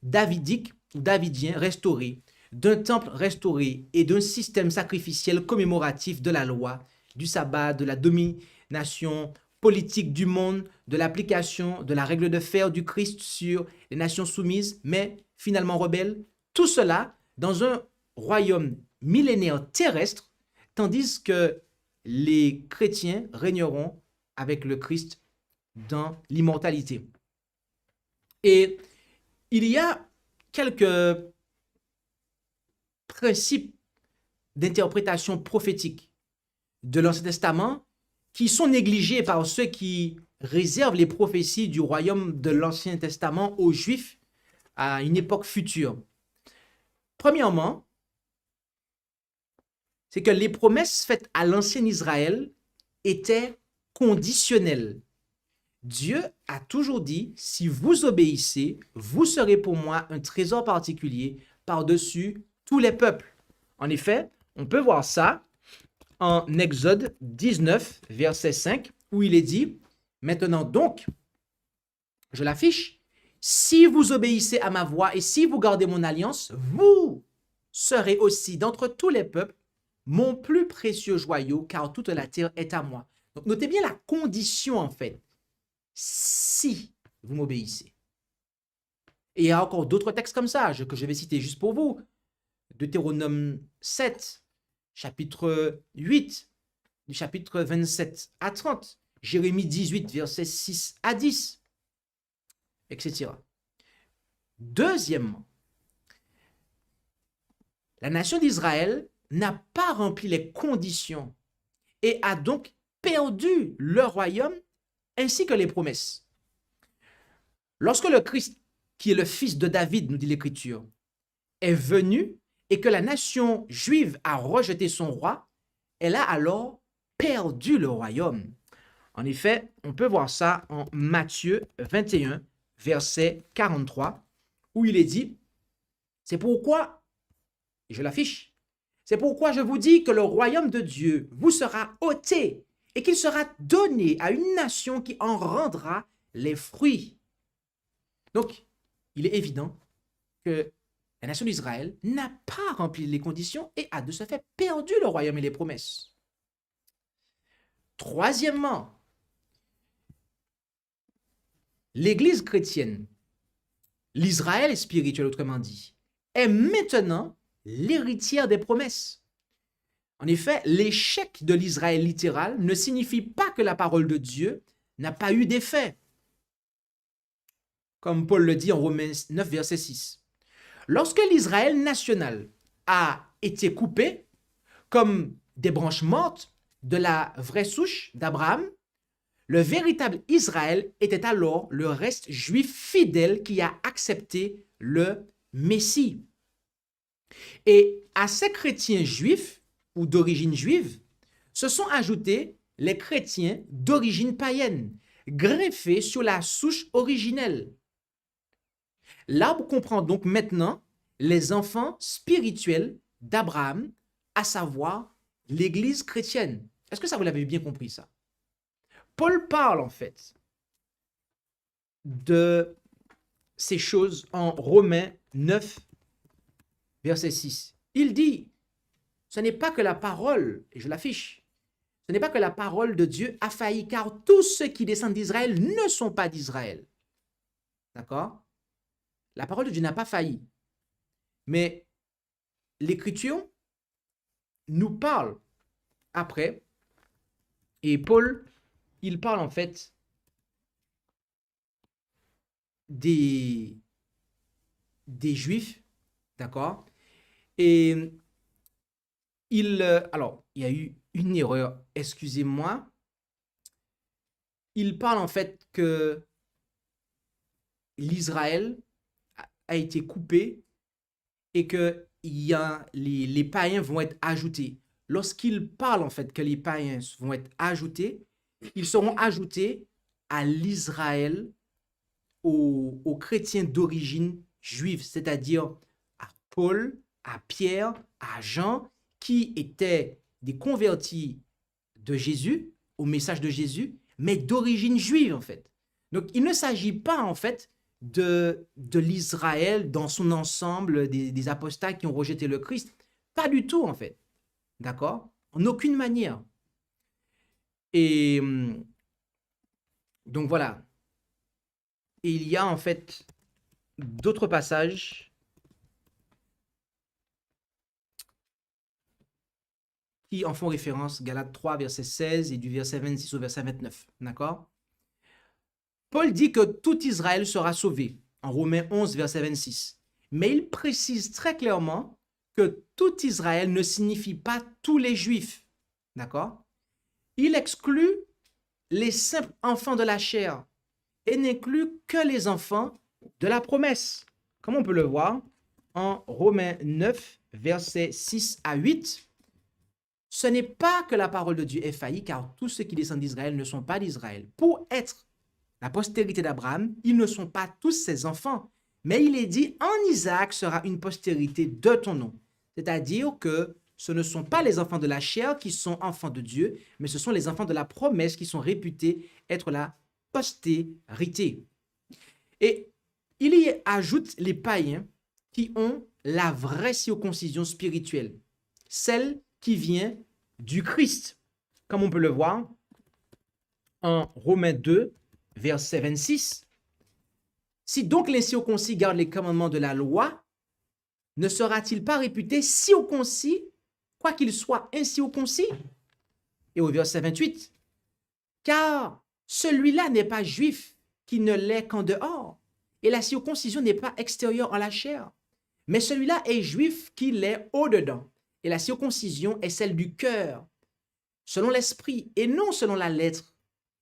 davidique ou davidien restauré, d'un temple restauré et d'un système sacrificiel commémoratif de la loi, du sabbat, de la domination politique du monde, de l'application de la règle de fer du Christ sur les nations soumises, mais finalement rebelles. Tout cela dans un royaume millénaire terrestre, tandis que les chrétiens régneront avec le Christ dans l'immortalité. Et il y a quelques principes d'interprétation prophétique de l'Ancien Testament qui sont négligés par ceux qui réservent les prophéties du royaume de l'Ancien Testament aux Juifs à une époque future. Premièrement, c'est que les promesses faites à l'ancien Israël étaient conditionnelles. Dieu a toujours dit, si vous obéissez, vous serez pour moi un trésor particulier par-dessus tous les peuples. En effet, on peut voir ça en Exode 19, verset 5, où il est dit, maintenant donc, je l'affiche, si vous obéissez à ma voix et si vous gardez mon alliance, vous serez aussi d'entre tous les peuples mon plus précieux joyau, car toute la terre est à moi. Donc notez bien la condition en fait. Si vous m'obéissez. Et il y a encore d'autres textes comme ça que je vais citer juste pour vous. Deutéronome 7, chapitre 8, du chapitre 27 à 30, Jérémie 18, versets 6 à 10, etc. Deuxièmement, la nation d'Israël n'a pas rempli les conditions et a donc perdu leur royaume ainsi que les promesses. Lorsque le Christ, qui est le fils de David, nous dit l'Écriture, est venu et que la nation juive a rejeté son roi, elle a alors perdu le royaume. En effet, on peut voir ça en Matthieu 21, verset 43, où il est dit, c'est pourquoi, et je l'affiche, c'est pourquoi je vous dis que le royaume de Dieu vous sera ôté et qu'il sera donné à une nation qui en rendra les fruits. Donc, il est évident que la nation d'Israël n'a pas rempli les conditions et a de ce fait perdu le royaume et les promesses. Troisièmement, l'Église chrétienne, l'Israël spirituel autrement dit, est maintenant l'héritière des promesses. En effet, l'échec de l'Israël littéral ne signifie pas que la parole de Dieu n'a pas eu d'effet. Comme Paul le dit en Romains 9, verset 6. Lorsque l'Israël national a été coupé, comme des branches mortes de la vraie souche d'Abraham, le véritable Israël était alors le reste juif fidèle qui a accepté le Messie. Et à ces chrétiens juifs ou d'origine juive, se sont ajoutés les chrétiens d'origine païenne, greffés sur la souche originelle. L'arbre comprend donc maintenant les enfants spirituels d'Abraham, à savoir l'Église chrétienne. Est-ce que ça vous l'avez bien compris ça? Paul parle en fait de ces choses en Romains 9, verset 6. Il dit, ce n'est pas que la parole, et je l'affiche, ce n'est pas que la parole de Dieu a failli, car tous ceux qui descendent d'Israël ne sont pas d'Israël. D'accord? La parole de Dieu n'a pas failli. Mais l'Écriture nous parle après, et Paul, il parle en fait des Juifs, d'accord? Et alors, il y a eu une erreur, excusez-moi. Il parle en fait que l'Israël a été coupé et que les païens vont être ajoutés. Lorsqu'il parle en fait que les païens vont être ajoutés, ils seront ajoutés à l'Israël, aux chrétiens d'origine juive, c'est-à-dire à Paul, à Pierre, à Jean, qui étaient des convertis de Jésus, au message de Jésus, mais d'origine juive en fait. Donc il ne s'agit pas en fait de l'Israël dans son ensemble, des apostats qui ont rejeté le Christ. Pas du tout en fait. D'accord? En aucune manière. Et donc voilà. Et il y a en fait d'autres passages qui en font référence, Galates 3, verset 16 et du verset 26 au verset 29. D'accord? Paul dit que tout Israël sera sauvé, en Romains 11, verset 26. Mais il précise très clairement que tout Israël ne signifie pas tous les Juifs. D'accord? Il exclut les simples enfants de la chair et n'inclut que les enfants de la promesse. Comme on peut le voir en Romains 9, versets 6 à 8. Ce n'est pas que la parole de Dieu est faillie, car tous ceux qui descendent d'Israël ne sont pas d'Israël. Pour être la postérité d'Abraham, ils ne sont pas tous ses enfants. Mais il est dit, en Isaac sera une postérité de ton nom. C'est-à-dire que ce ne sont pas les enfants de la chair qui sont enfants de Dieu, mais ce sont les enfants de la promesse qui sont réputés être la postérité. Et il y ajoute les païens qui ont la vraie circoncision spirituelle, celle qui vient du Christ, comme on peut le voir en Romains 2, verset 26. Si donc l'incirconcis garde les commandements de la loi, ne sera-t-il pas réputé circoncis, quoiqu'il soit incirconcis? Et au verset 28, car celui-là n'est pas juif qui ne l'est qu'en dehors, et la circoncision n'est pas extérieure en la chair, mais celui-là est juif qui l'est au-dedans, et la circoncision est celle du cœur, selon l'esprit, et non selon la lettre.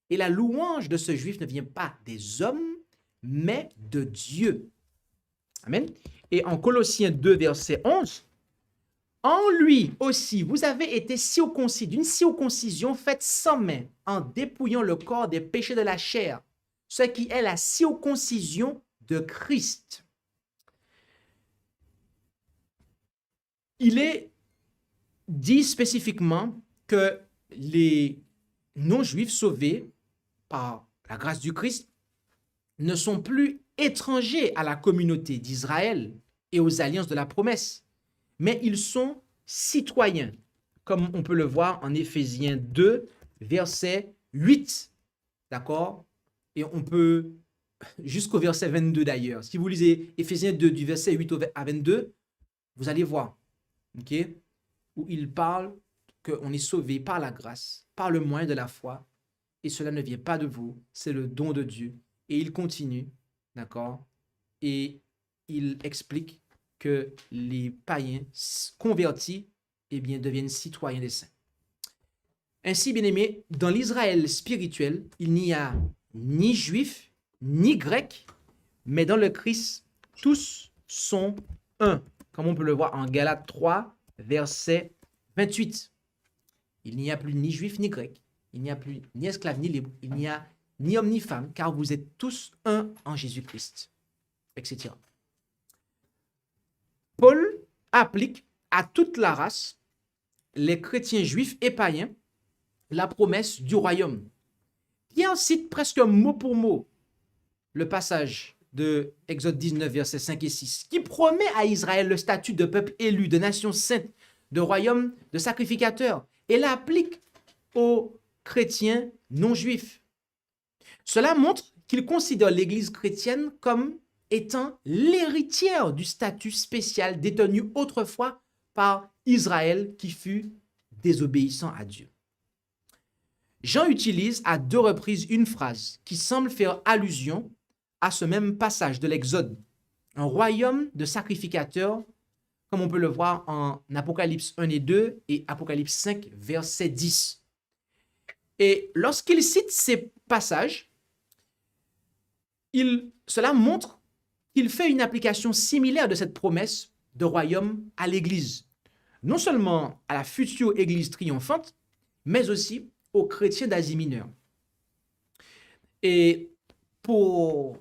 Et la louange de ce juif ne vient pas des hommes, mais de Dieu. Amen. Et en Colossiens 2, verset 11, en lui aussi, vous avez été circoncis d'une circoncision faite sans main, en dépouillant le corps des péchés de la chair, ce qui est la circoncision de Christ. Il est dit spécifiquement que les non-juifs sauvés par la grâce du Christ ne sont plus étrangers à la communauté d'Israël et aux alliances de la promesse, mais ils sont citoyens, comme on peut le voir en Éphésiens 2, verset 8. D'accord? Et on peut, jusqu'au verset 22 d'ailleurs. Si vous lisez Éphésiens 2, du verset 8 à 22, vous allez voir, ok, où il parle qu'on est sauvé par la grâce, par le moyen de la foi, et cela ne vient pas de vous, c'est le don de Dieu. Et il continue, d'accord? Et il explique que les païens convertis, eh bien, deviennent citoyens des saints. Ainsi, bien-aimés, dans l'Israël spirituel, il n'y a ni juif, ni grec, mais dans le Christ, tous sont un, comme on peut le voir en Galates 3, verset 28. Il n'y a plus ni juif, ni grec, il n'y a plus ni esclave, ni libre, il n'y a ni homme ni femme, car vous êtes tous un en Jésus-Christ, etc. Paul applique à toute la race, les chrétiens juifs et païens, la promesse du royaume. Pierre cite presque mot pour mot le passage de Exode 19, versets 5 et 6, qui promet à Israël le statut de peuple élu, de nation sainte, de royaume, de sacrificateur, et l'applique aux chrétiens non juifs. Cela montre qu'il considère l'Église chrétienne comme étant l'héritière du statut spécial détenu autrefois par Israël qui fut désobéissant à Dieu. Jean utilise à 2 reprises une phrase qui semble faire allusion à ce même passage de l'Exode, un royaume de sacrificateurs, comme on peut le voir en Apocalypse 1 et 2 et Apocalypse 5, verset 10. Et lorsqu'il cite ces passages, cela montre qu'il fait une application similaire de cette promesse de royaume à l'Église. Non seulement à la future Église triomphante, mais aussi aux chrétiens d'Asie mineure. Et pour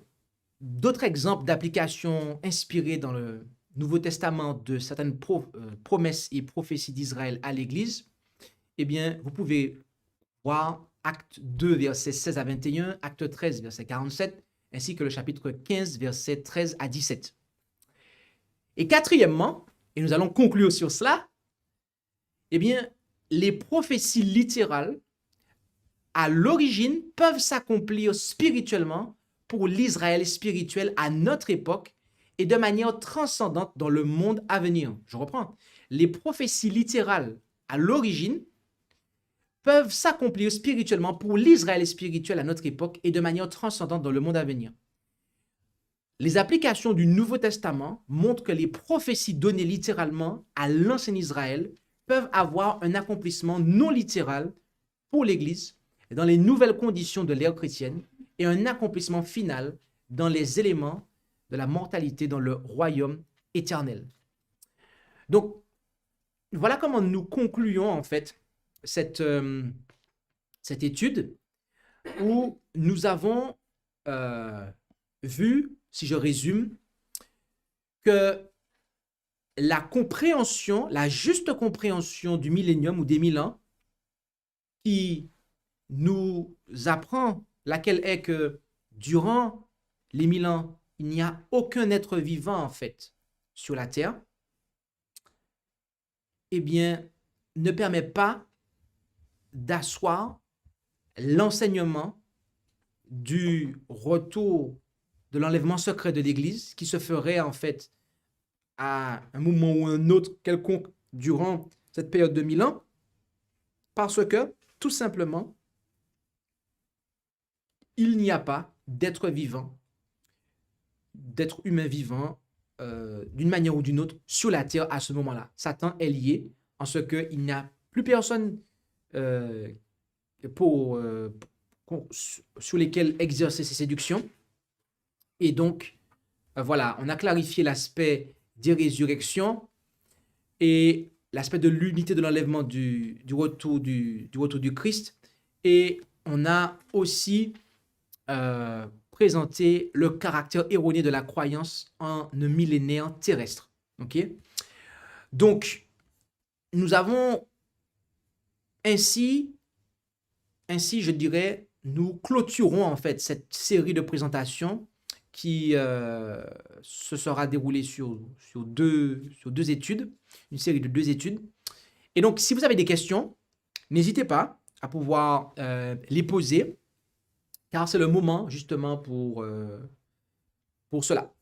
d'autres exemples d'applications inspirées dans le Nouveau Testament de certaines promesses et prophéties d'Israël à l'Église, eh bien, vous pouvez voir Acte 2, versets 16 à 21, Acte 13, verset 47, ainsi que le chapitre 15, versets 13 à 17. Et quatrièmement, et nous allons conclure sur cela, eh bien, les prophéties littérales, à l'origine, peuvent s'accomplir spirituellement pour l'Israël spirituel à notre époque et de manière transcendante dans le monde à venir. Je reprends. Les prophéties littérales, à l'origine, peuvent s'accomplir spirituellement pour l'Israël spirituel à notre époque et de manière transcendante dans le monde à venir. Les applications du Nouveau Testament montrent que les prophéties données littéralement à l'ancien Israël peuvent avoir un accomplissement non littéral pour l'Église dans les nouvelles conditions de l'ère chrétienne et un accomplissement final dans les éléments de la mortalité dans le royaume éternel. Donc, voilà comment nous concluons en fait cette étude où nous avons vu, si je résume, que la compréhension, la juste compréhension du millénium ou des 1000 ans qui nous apprend laquelle est que durant les 1000 ans, il n'y a aucun être vivant en fait sur la terre, eh bien, ne permet pas d'asseoir l'enseignement du retour de l'enlèvement secret de l'Église qui se ferait en fait à un moment ou un autre quelconque durant cette période de 1000 ans, parce que, tout simplement, il n'y a pas d'être vivant, d'être humain vivant, d'une manière ou d'une autre, sur la terre à ce moment-là. Satan est lié en ce qu'il n'y a plus personne sur lesquels exercer ses séductions. Et donc, voilà, on a clarifié l'aspect des résurrections et l'aspect de l'unité de l'enlèvement du retour du Christ. Et on a aussi présenté le caractère erroné de la croyance en un millénaire terrestre. Okay? Donc, nous avons ainsi, je dirais, nous clôturons en fait cette série de présentations qui se sera déroulée sur deux études, une série de 2 études. Et donc, si vous avez des questions, n'hésitez pas à pouvoir les poser, car c'est le moment justement pour cela.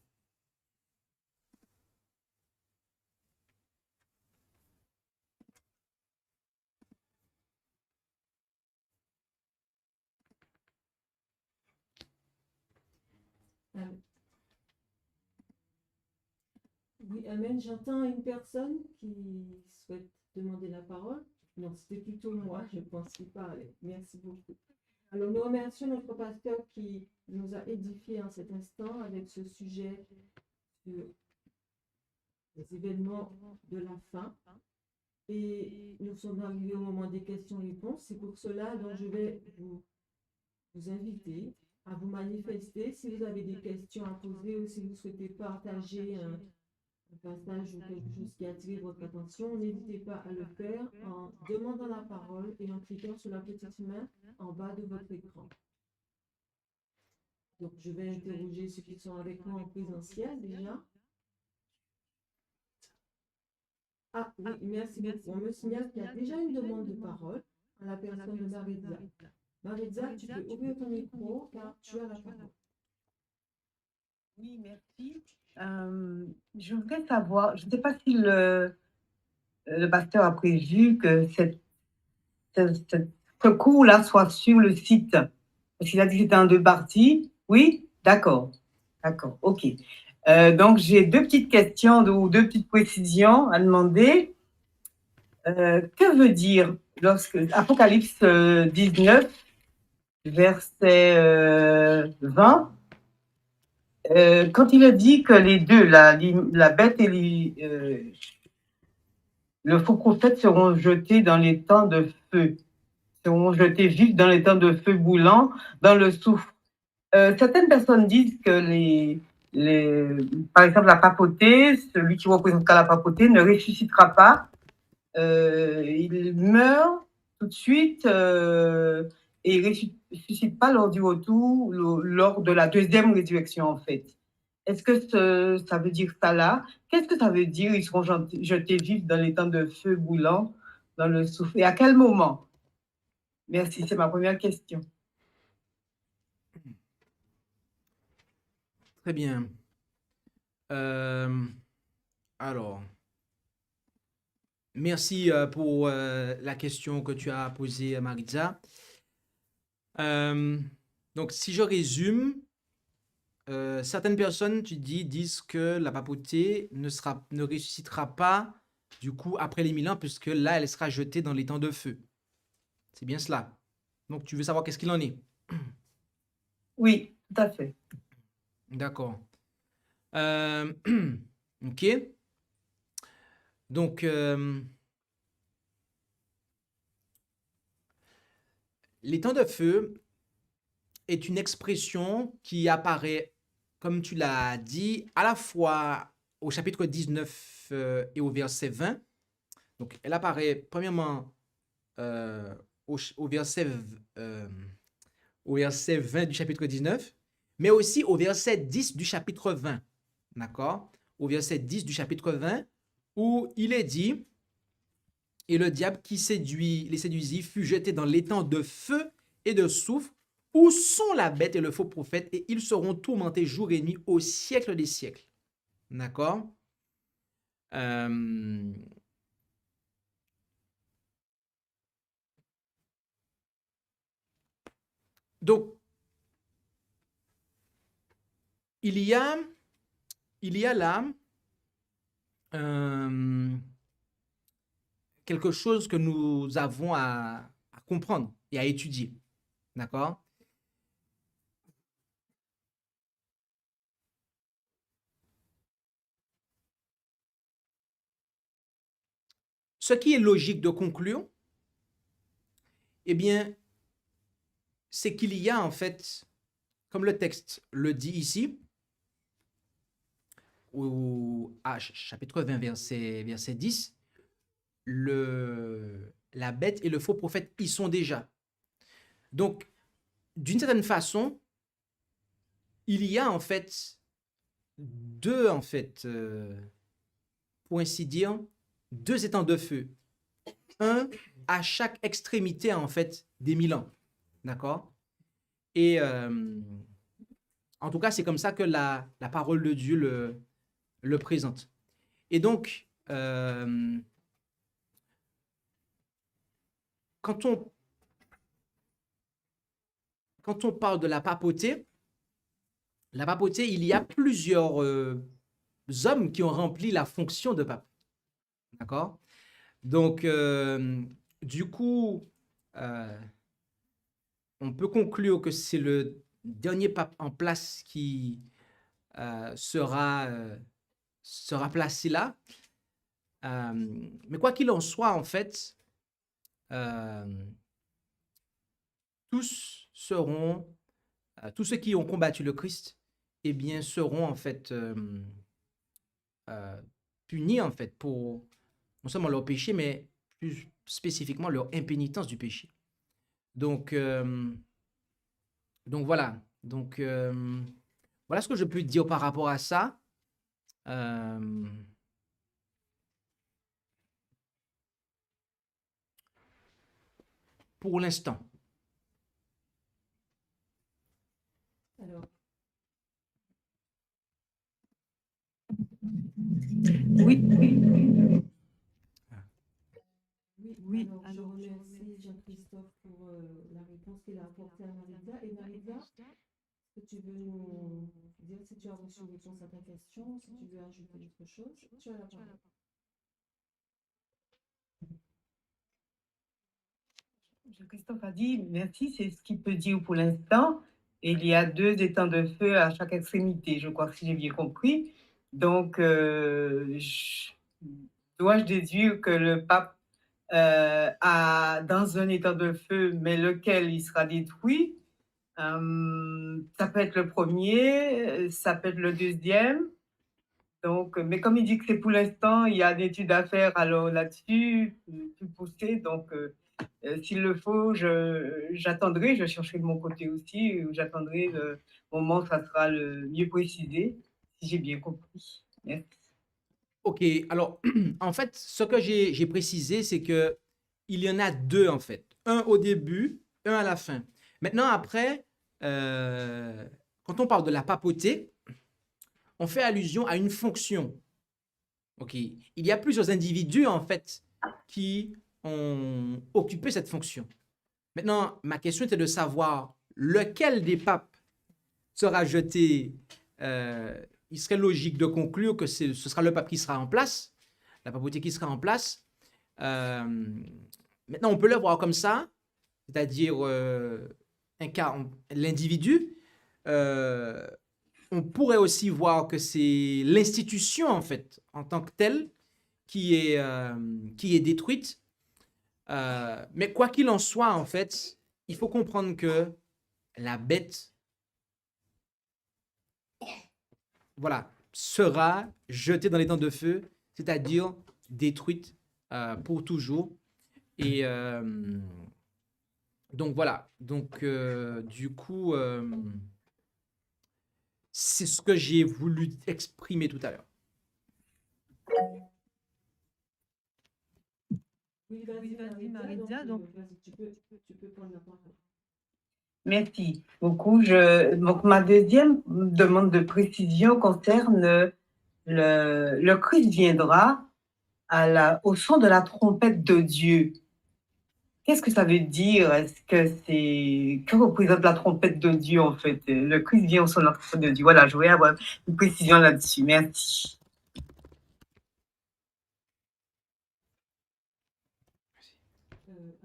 Oui, Amen. J'entends une personne qui souhaite demander la parole. Non, c'était plutôt moi, je pense, qui parlait. Merci beaucoup. Alors, nous remercions notre pasteur qui nous a édifiés en cet instant avec ce sujet sur les événements de la fin. Et nous sommes arrivés au moment des questions-réponses. C'est pour cela dont je vais vous inviter à vous manifester si vous avez des questions à poser ou si vous souhaitez partager un passage ou quelque chose qui attire votre attention. N'hésitez pas à le faire en demandant la parole et en cliquant sur la petite main en bas de votre écran. Donc, je vais interroger ceux qui sont avec moi en présentiel déjà. Ah oui, merci beaucoup. On me signale qu'il y a déjà une demande de parole à la personne de Maritza. Maritza, tu peux ouvrir ton micro car tu as la parole. Oui, merci. Je voudrais savoir, je ne sais pas si le pasteur a prévu que ce cours-là soit sur le site. Parce qu'il a dit que c'était en 2 parties. Oui? D'accord. D'accord, ok. Donc, j'ai 2 petites questions ou 2 petites précisions à demander. Que veut dire lorsque Apocalypse 19, verset 20, Quand il a dit que les deux, la bête et le faux prophète seront jetés dans les temps de feu, seront jetés vifs dans les temps de feu bouillant, dans le soufre. Certaines personnes disent que par exemple, la papauté, celui qui représentera la papauté, ne ressuscitera pas. Il meurt tout de suite et il ne ressuscite pas lors du retour, lors de la deuxième résurrection, en fait. Est-ce que ça veut dire ça là? Qu'est-ce que ça veut dire? Ils seront jetés vifs dans les temps de feu bouillant, dans le soufre. Et à quel moment? Merci, c'est ma première question. Très bien. Alors, merci pour la question que tu as posée, Maritza. Donc, si je résume, certaines personnes, disent que la papauté ne ressuscitera pas du coup après les 1000 ans, puisque là, elle sera jetée dans les temps de feu. C'est bien cela. Donc, tu veux savoir qu'est-ce qu'il en est? Oui, tout à fait. D'accord. Ok. Donc, les temps de feu est une expression qui apparaît, comme tu l'as dit, à la fois au chapitre 19 et au verset 20. Donc, elle apparaît premièrement au verset 20 du chapitre 19, mais aussi au verset 10 du chapitre 20. D'accord? Au verset 10 du chapitre 20, où il est dit, et le diable qui les séduisit fut jeté dans l'étang de feu et de soufre, où sont la bête et le faux prophète, et ils seront tourmentés jour et nuit au siècle des siècles. D'accord? Donc, il y a là quelque chose que nous avons à comprendre et à étudier. D'accord? Ce qui est logique de conclure, eh bien, c'est qu'il y a en fait, comme le texte le dit ici, chapitre 20, verset 10, la bête et le faux prophète y sont déjà. Donc, d'une certaine façon, il y a en fait deux, pour ainsi dire, deux étangs de feu. Un à chaque extrémité, en fait, des 1000 ans. D'accord? Et en tout cas, c'est comme ça que la parole de Dieu le présente. Et donc, quand on parle de la papauté, il y a plusieurs hommes qui ont rempli la fonction de pape. D'accord? Donc, du coup, on peut conclure que c'est le dernier pape en place qui sera placé là. Mais quoi qu'il en soit, en fait, tous ceux qui ont combattu le Christ, eh bien, seront en fait punis en fait pour non seulement leur péché, mais plus spécifiquement leur impénitence du péché. Donc voilà. Donc voilà ce que je peux dire par rapport à ça. Pour l'instant. Alors, Oui. oui, alors je remercie Jean-Christophe pour la réponse qu'il a apportée à Maritza. Et Maritza, est-ce que tu veux nous dire si tu as reçu une réponse à ta question, si tu veux ajouter autre chose? Tu as la parole. Jean-Christophe a dit merci, c'est ce qu'il peut dire pour l'instant. et il y a 2 étangs de feu à chaque extrémité, je crois, si j'ai bien compris. Donc, dois-je déduire que le pape a dans un étang de feu, mais lequel il sera détruit? Ça peut être le premier, ça peut être le deuxième. Donc, mais comme il dit que c'est pour l'instant, il y a des études à faire alors là-dessus, plus poussées. Donc, s'il le faut, j'attendrai, je chercherai de mon côté aussi, j'attendrai le moment où ça sera le mieux précisé, si j'ai bien compris. Merci. Ok, alors en fait, ce que j'ai précisé, c'est que il y en a deux en fait. Un au début, un à la fin. Maintenant, après, quand on parle de la papauté, on fait allusion à une fonction. Ok, il y a plusieurs individus en fait qui ont occupé cette fonction. Maintenant, ma question était de savoir lequel des papes sera jeté. Il serait logique de conclure que ce sera le pape qui sera en place, la papauté qui sera en place. Maintenant, on peut le voir comme ça, c'est-à-dire l'individu. On pourrait aussi voir que c'est l'institution, en fait, en tant que telle, qui est détruite. Mais quoi qu'il en soit, en fait, il faut comprendre que la bête, voilà, sera jetée dans les temps de feu, c'est-à-dire détruite pour toujours. Et donc voilà, donc du coup, c'est ce que j'ai voulu exprimer tout à l'heure. Oui, vas-y, Maritza, donc tu peux prendre la parole. Merci beaucoup. Donc, ma deuxième demande de précision concerne le Christ viendra au son de la trompette de Dieu. Qu'est-ce que ça veut dire? Que représente la trompette de Dieu en fait? Le Christ vient au son de la trompette de Dieu. Voilà, je voulais avoir une précision là-dessus. Merci.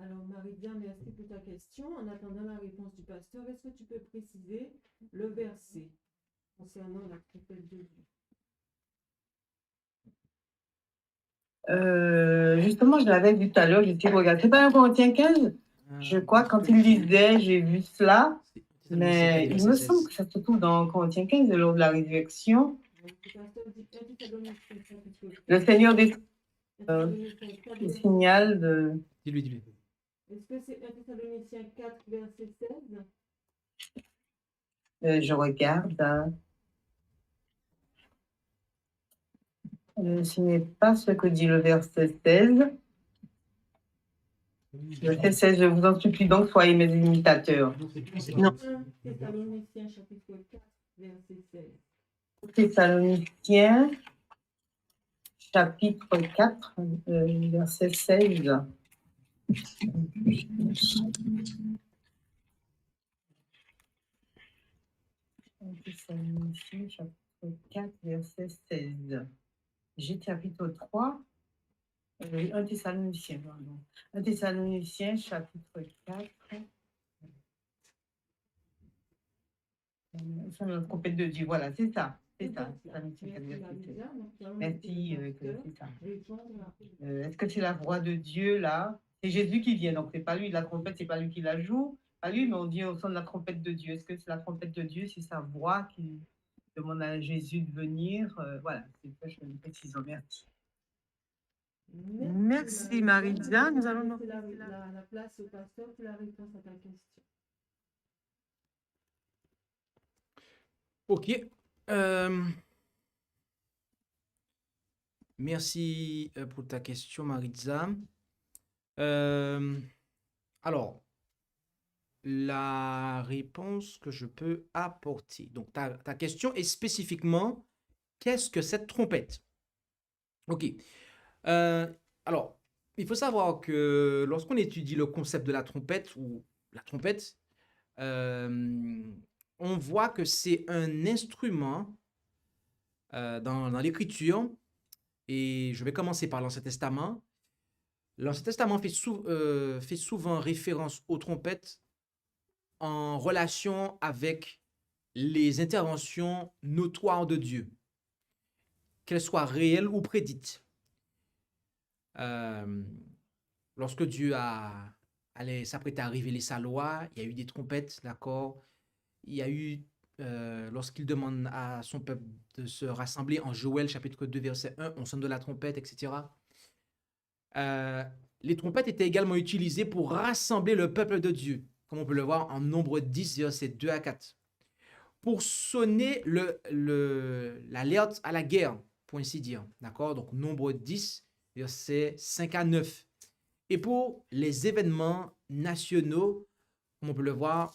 Alors, Marie-Dia, merci pour ta question. En attendant la réponse du pasteur, est-ce que tu peux préciser le verset concernant la trompette de Dieu? Justement, je l'avais vu tout à l'heure, j'étais regardé. C'est pas un Corinthiens 15? Je crois, quand il lisait, j'ai vu cela. Mais il me semble que ça se trouve dans Corinthiens 15, lors de la résurrection. Le Seigneur des le signal de... Dis-lui. Est-ce que c'est 1 Thessaloniciens 4, verset 16? Je regarde. Ce n'est pas ce que dit le verset 16. Le verset 16, je vous en supplie donc, soyez mes imitateurs. Non. 1 Thessaloniciens, chapitre 4, verset 16. Thessaloniciens, chapitre 4, verset 16. Thessaloniciens, chapitre 4, verset 16. J'ai chapitre 3. 1 Thessaloniciens, pardon. 1 Thessaloniciens, chapitre 4. C'est la trompette de Dieu. Voilà, c'est ça. C'est ça. Merci. C'est ça. Est-ce que c'est la voix de Dieu là? C'est Jésus qui vient, donc c'est pas lui. La trompette, c'est pas lui qui la joue. Pas lui, mais on dit au son de la trompette de Dieu. Est-ce que c'est la trompette de Dieu? C'est sa voix qui demande à Jésus de venir. Voilà, c'est ça, je fais une précision. Merci. Merci Maritza. Nous allons laisser la place au pasteur pour la réponse à ta question. Ok. Merci pour ta question, Maritza. Alors, la réponse que je peux apporter. Donc, ta question est spécifiquement, qu'est-ce que cette trompette? Ok. Alors, il faut savoir que lorsqu'on étudie le concept de la trompette ou la trompette, on voit que c'est un instrument dans l'Écriture, et je vais commencer par l'Ancien Testament. L'Ancien Testament fait souvent référence aux trompettes en relation avec les interventions notoires de Dieu, qu'elles soient réelles ou prédites. Euh, Lorsque Dieu allait s'apprêter à révéler sa loi, il y a eu des trompettes, d'accord? Il y a eu, lorsqu'il demande à son peuple de se rassembler en Joël chapitre 2 verset 1, on sonne de la trompette, etc. Euh, les trompettes étaient également utilisées pour rassembler le peuple de Dieu, comme on peut le voir en Nombre 10 verset 2 à 4, pour sonner l'alerte à la guerre, pour ainsi dire, d'accord? Donc Nombre 10 verset 5 à 9. Et pour les événements nationaux, comme on peut le voir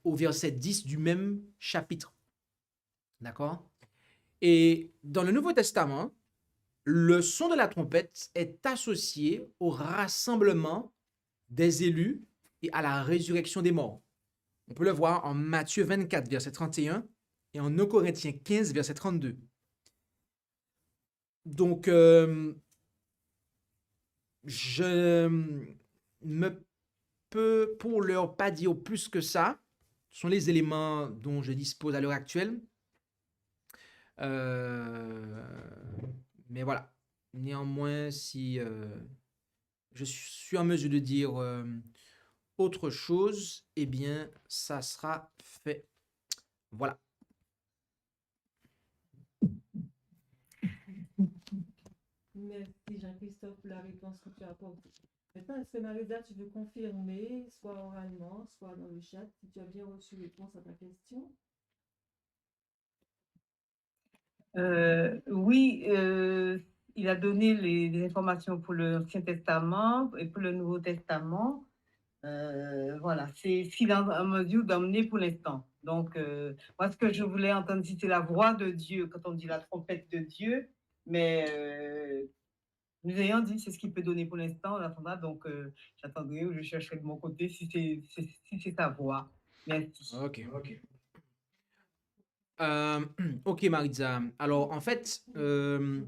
au verset 10 du même chapitre. D'accord? Et dans le Nouveau Testament, le son de la trompette est associé au rassemblement des élus et à la résurrection des morts. On peut le voir en Matthieu 24, verset 31 et en 1 Corinthiens 15, verset 32. Donc, je ne peux pour l'heure pas dire plus que ça. Ce sont les éléments dont je dispose à l'heure actuelle. Mais voilà. Néanmoins, si je suis en mesure de dire autre chose, eh bien, ça sera fait. Voilà. Merci Jean-Christophe pour la réponse que tu as apportée. Maintenant, est-ce que Marisa, tu veux confirmer, soit oralement, soit dans le chat, si tu as bien reçu réponse à ta question? Oui, il a donné les informations pour l'Ancien Testament et pour le Nouveau Testament. Voilà, c'est ce qu'il est en mesure d'emmener pour l'instant. Donc, moi, ce que je voulais entendre, c'était la voix de Dieu, quand on dit la trompette de Dieu, mais nous ayant dit, c'est ce qu'il peut donner pour l'instant, en attendant, donc j'attendrai ou je chercherai de mon côté si c'est sa voix. Merci. Ok. Ok, Maritza. Alors, en fait, je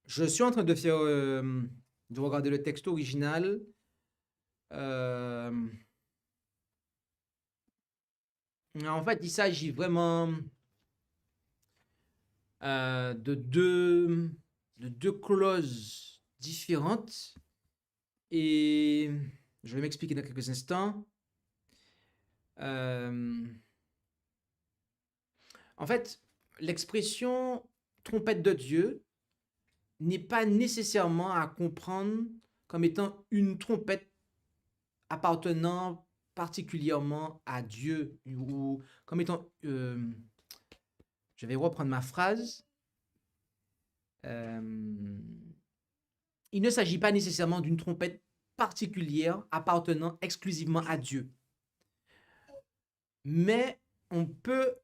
suis en train de faire, de regarder le texte original. En fait, il s'agit vraiment de deux clauses différentes. Et je vais m'expliquer dans quelques instants. En fait, l'expression trompette de Dieu n'est pas nécessairement à comprendre comme étant une trompette appartenant particulièrement à Dieu ou comme étant... je vais reprendre ma phrase. Il ne s'agit pas nécessairement d'une trompette particulière appartenant exclusivement à Dieu. Mais on peut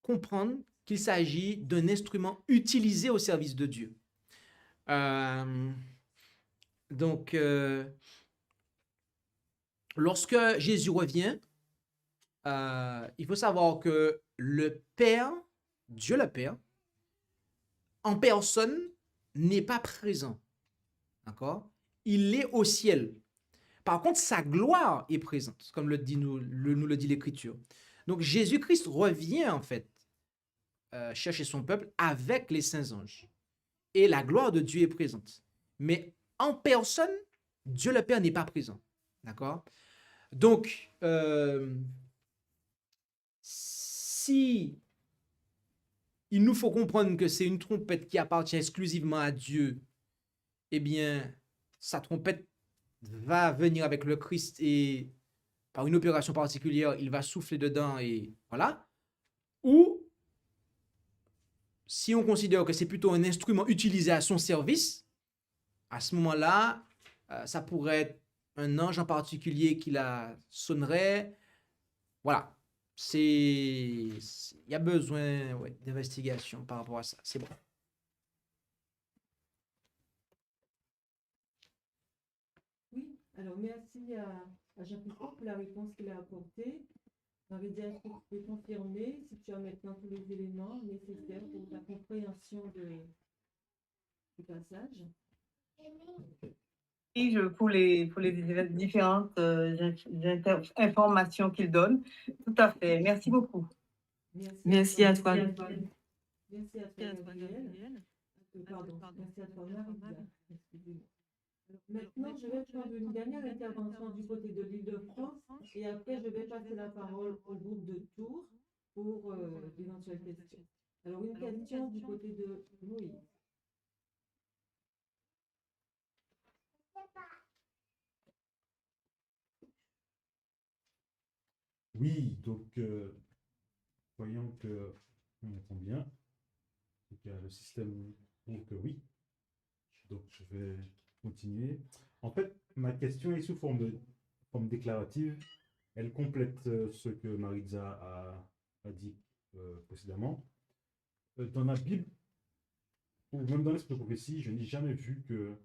comprendre qu'il s'agit d'un instrument utilisé au service de Dieu. Donc, lorsque Jésus revient, il faut savoir que le Père, Dieu le Père, en personne, n'est pas présent. D'accord? Il est au ciel. Par contre, sa gloire est présente, comme nous le dit l'Écriture. Donc, Jésus-Christ revient, en fait, chercher son peuple avec les saints anges. Et la gloire de Dieu est présente. Mais en personne, Dieu le Père n'est pas présent. D'accord? Donc, si il nous faut comprendre que c'est une trompette qui appartient exclusivement à Dieu, eh bien, sa trompette va venir avec le Christ et par une opération particulière, il va souffler dedans et voilà. Ou si on considère que c'est plutôt un instrument utilisé à son service, à ce moment-là, ça pourrait être un ange en particulier qui la sonnerait. Voilà. Il y a besoin d'investigation par rapport à ça. C'est bon. Oui, alors merci à Jean-Christophe pour la réponse qu'il a apportée. Marie-Dia, est-ce que tu peux confirmer si tu as maintenant tous les éléments nécessaires pour ta compréhension du passage? pour les différentes informations qu'il donne. Tout à fait. Merci beaucoup. Merci à toi. Merci à toi. Merci à toi, Gabriel. Pardon, merci à toi, Marie-Claire. Excusez-moi. Maintenant, je vais prendre une dernière intervention du côté de l'Île-de-France et après, je vais passer la parole au groupe de Tours pour d'éventuelles questions. Alors, une question du côté de Moïse. Oui, donc, voyons que on entend bien. Donc, il y a le système prouve que oui. Donc, je vais continuer. En fait, ma question est sous forme déclarative. Elle complète ce que Maritza a dit précédemment. Dans la Bible, ou même dans l'esprit de prophétie, je n'ai jamais vu que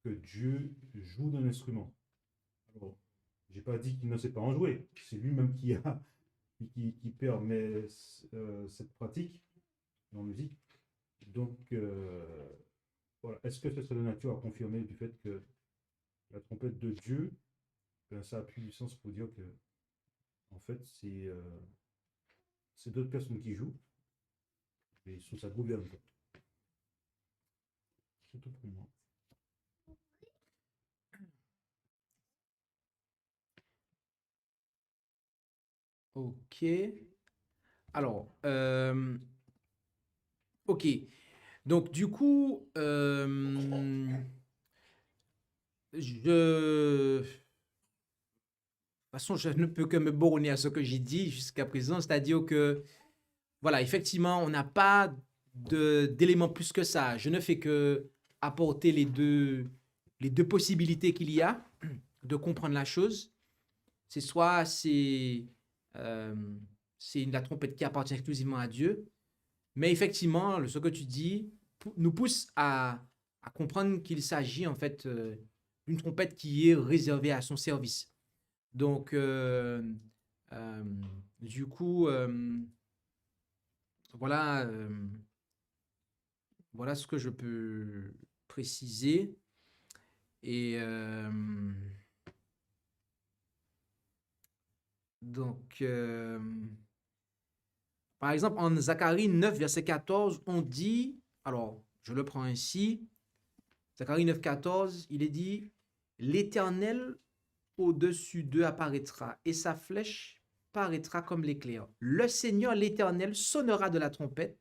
Dieu joue d'un instrument. Alors, j'ai pas dit qu'il ne sait pas en jouer. C'est lui-même qui permet cette pratique en musique. Donc, voilà. Est-ce que ce serait de nature à confirmer du fait que la trompette de Dieu, ben, ça a puissance pour dire que, en fait, c'est d'autres personnes qui jouent, et sous sa gouverne. C'est tout pour moi. Ok. Alors, ok. Donc, du coup, de toute façon, je ne peux que me borner à ce que j'ai dit jusqu'à présent, c'est-à-dire que, voilà, effectivement, on n'a pas d'éléments plus que ça. Je ne fais que apporter les deux possibilités qu'il y a de comprendre la chose. C'est soit c'est la trompette qui appartient exclusivement à Dieu, mais effectivement, ce que tu dis nous pousse à comprendre qu'il s'agit en fait d'une trompette qui est réservée à son service. Donc, du coup, voilà, voilà ce que je peux préciser. Et donc, par exemple, en Zacharie 9, verset 14, on dit, alors, je le prends ainsi, Zacharie 9, 14, il est dit, l'Éternel au-dessus d'eux apparaîtra, et sa flèche paraîtra comme l'éclair. Le Seigneur, l'Éternel, sonnera de la trompette,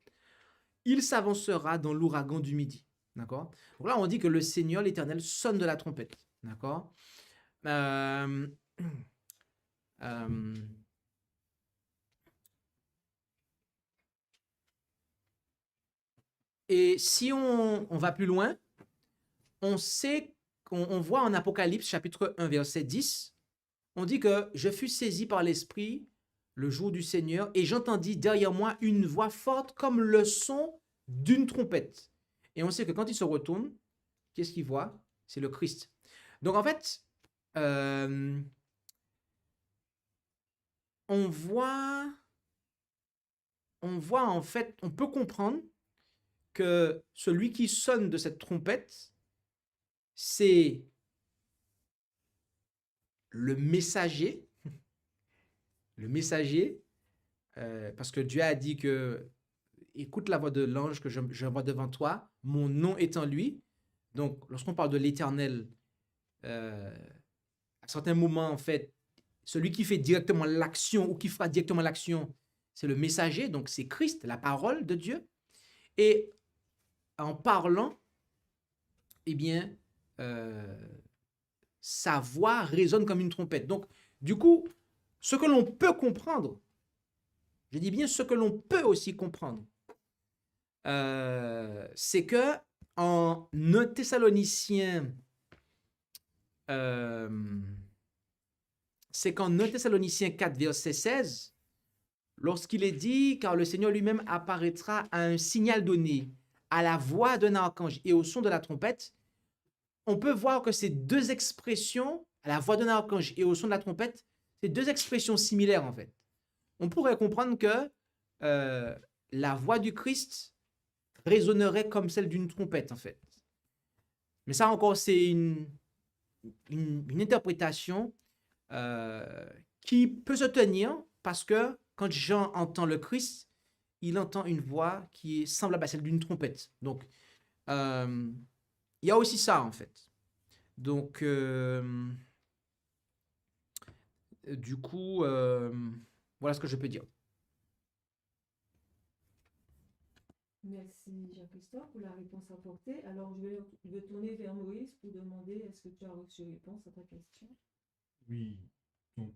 il s'avancera dans l'ouragan du midi. D'accord? Donc là, on dit que le Seigneur, l'Éternel, sonne de la trompette. D'accord? Et si on va plus loin, on sait qu'on voit en Apocalypse chapitre 1 verset 10, on dit que je fus saisi par l'Esprit le jour du Seigneur et j'entendis derrière moi une voix forte comme le son d'une trompette. Et on sait que quand il se retourne, qu'est-ce qu'il voit? C'est le Christ. Donc en fait, on voit en fait, on peut comprendre que celui qui sonne de cette trompette, c'est le messager, parce que Dieu a dit que écoute la voix de l'ange que j'envoie devant toi, mon nom est en lui. Donc, lorsqu'on parle de l'Éternel, à certains moments, en fait, celui qui fait directement l'action ou qui fera directement l'action, c'est le messager, donc c'est Christ, la parole de Dieu. Et en parlant, eh bien, sa voix résonne comme une trompette. Donc, du coup, ce que l'on peut comprendre, je dis bien ce que l'on peut aussi comprendre, c'est que en 1 Thessaloniciens, c'est qu'en 1 Thessaloniciens 4, verset 16, lorsqu'il est dit, car le Seigneur lui-même apparaîtra à un signal donné, à la voix d'un archange et au son de la trompette, on peut voir que ces deux expressions, à la voix d'un archange et au son de la trompette, c'est deux expressions similaires en fait. On pourrait comprendre que la voix du Christ résonnerait comme celle d'une trompette en fait. Mais ça encore, c'est une une interprétation qui peut se tenir parce que quand Jean entend le Christ, il entend une voix qui est semblable à celle d'une trompette. Donc, il y a aussi ça en fait. Donc, du coup, voilà ce que je peux dire. Merci Jean-Christophe pour la réponse apportée. Alors, je vais tourner vers Moïse pour demander est-ce que tu as reçu réponse à ta question? Oui. Donc,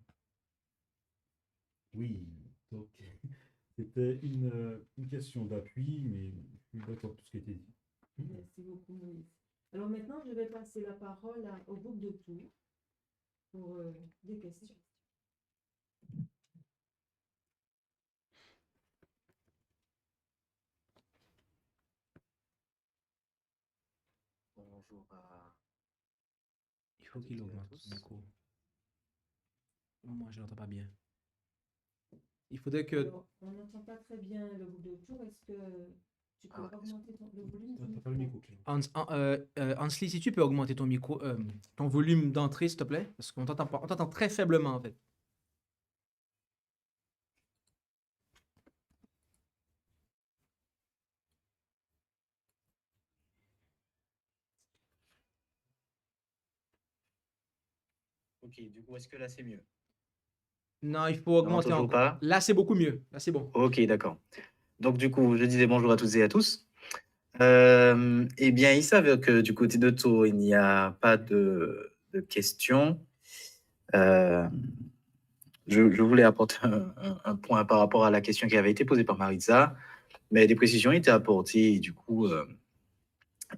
oui. Donc, c'était une question d'appui, mais je suis d'accord avec tout ce qui a été dit. Merci beaucoup Moïse. Alors maintenant, je vais passer la parole au groupe de tour pour des questions. Bonjour à Il faut qu'il toutes et à augmente tous. son micro. Moi, je n'entends pas bien. Il faudrait que... Alors, on n'entend pas très bien le groupe de tour. Est-ce que tu peux Ah, augmenter le volume du T'as pas le micro? micro. Ansli, si tu peux augmenter ton micro, ton volume d'entrée, s'il te plaît, parce qu'on t'entend pas, on t'entend très faiblement en fait. Ok, du coup, est-ce que là c'est mieux? Non, il faut Non, augmenter toujours encore. pas? Là, c'est beaucoup mieux. Là, c'est bon. Ok, d'accord. Donc, du coup, je disais bonjour à toutes et à tous. Eh bien, il s'avère que du côté de Tours, il n'y a pas de questions. Euh, je voulais apporter un point par rapport à la question qui avait été posée par Maritza, mais des précisions étaient apportées et du coup,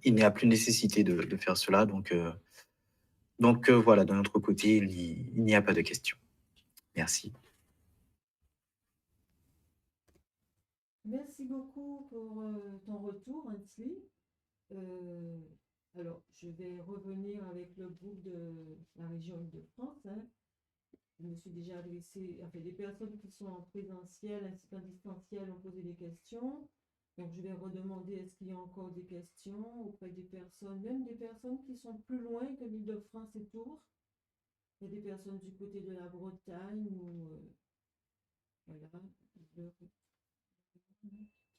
il n'y a plus nécessité de faire cela. Donc voilà, de notre côté, il n'y a pas de questions. Merci. Merci beaucoup pour ton retour, Ansley. Alors, je vais revenir avec le groupe de la région Île-de-France. Hein. Je me suis déjà adressé, enfin, des personnes qui sont en présentiel ainsi qu'en distanciel ont posé des questions. Donc, je vais redemander est-ce qu'il y a encore des questions auprès des personnes, même des personnes qui sont plus loin que l'Île-de-France et Tours. Il y a des personnes du côté de la Bretagne ou voilà,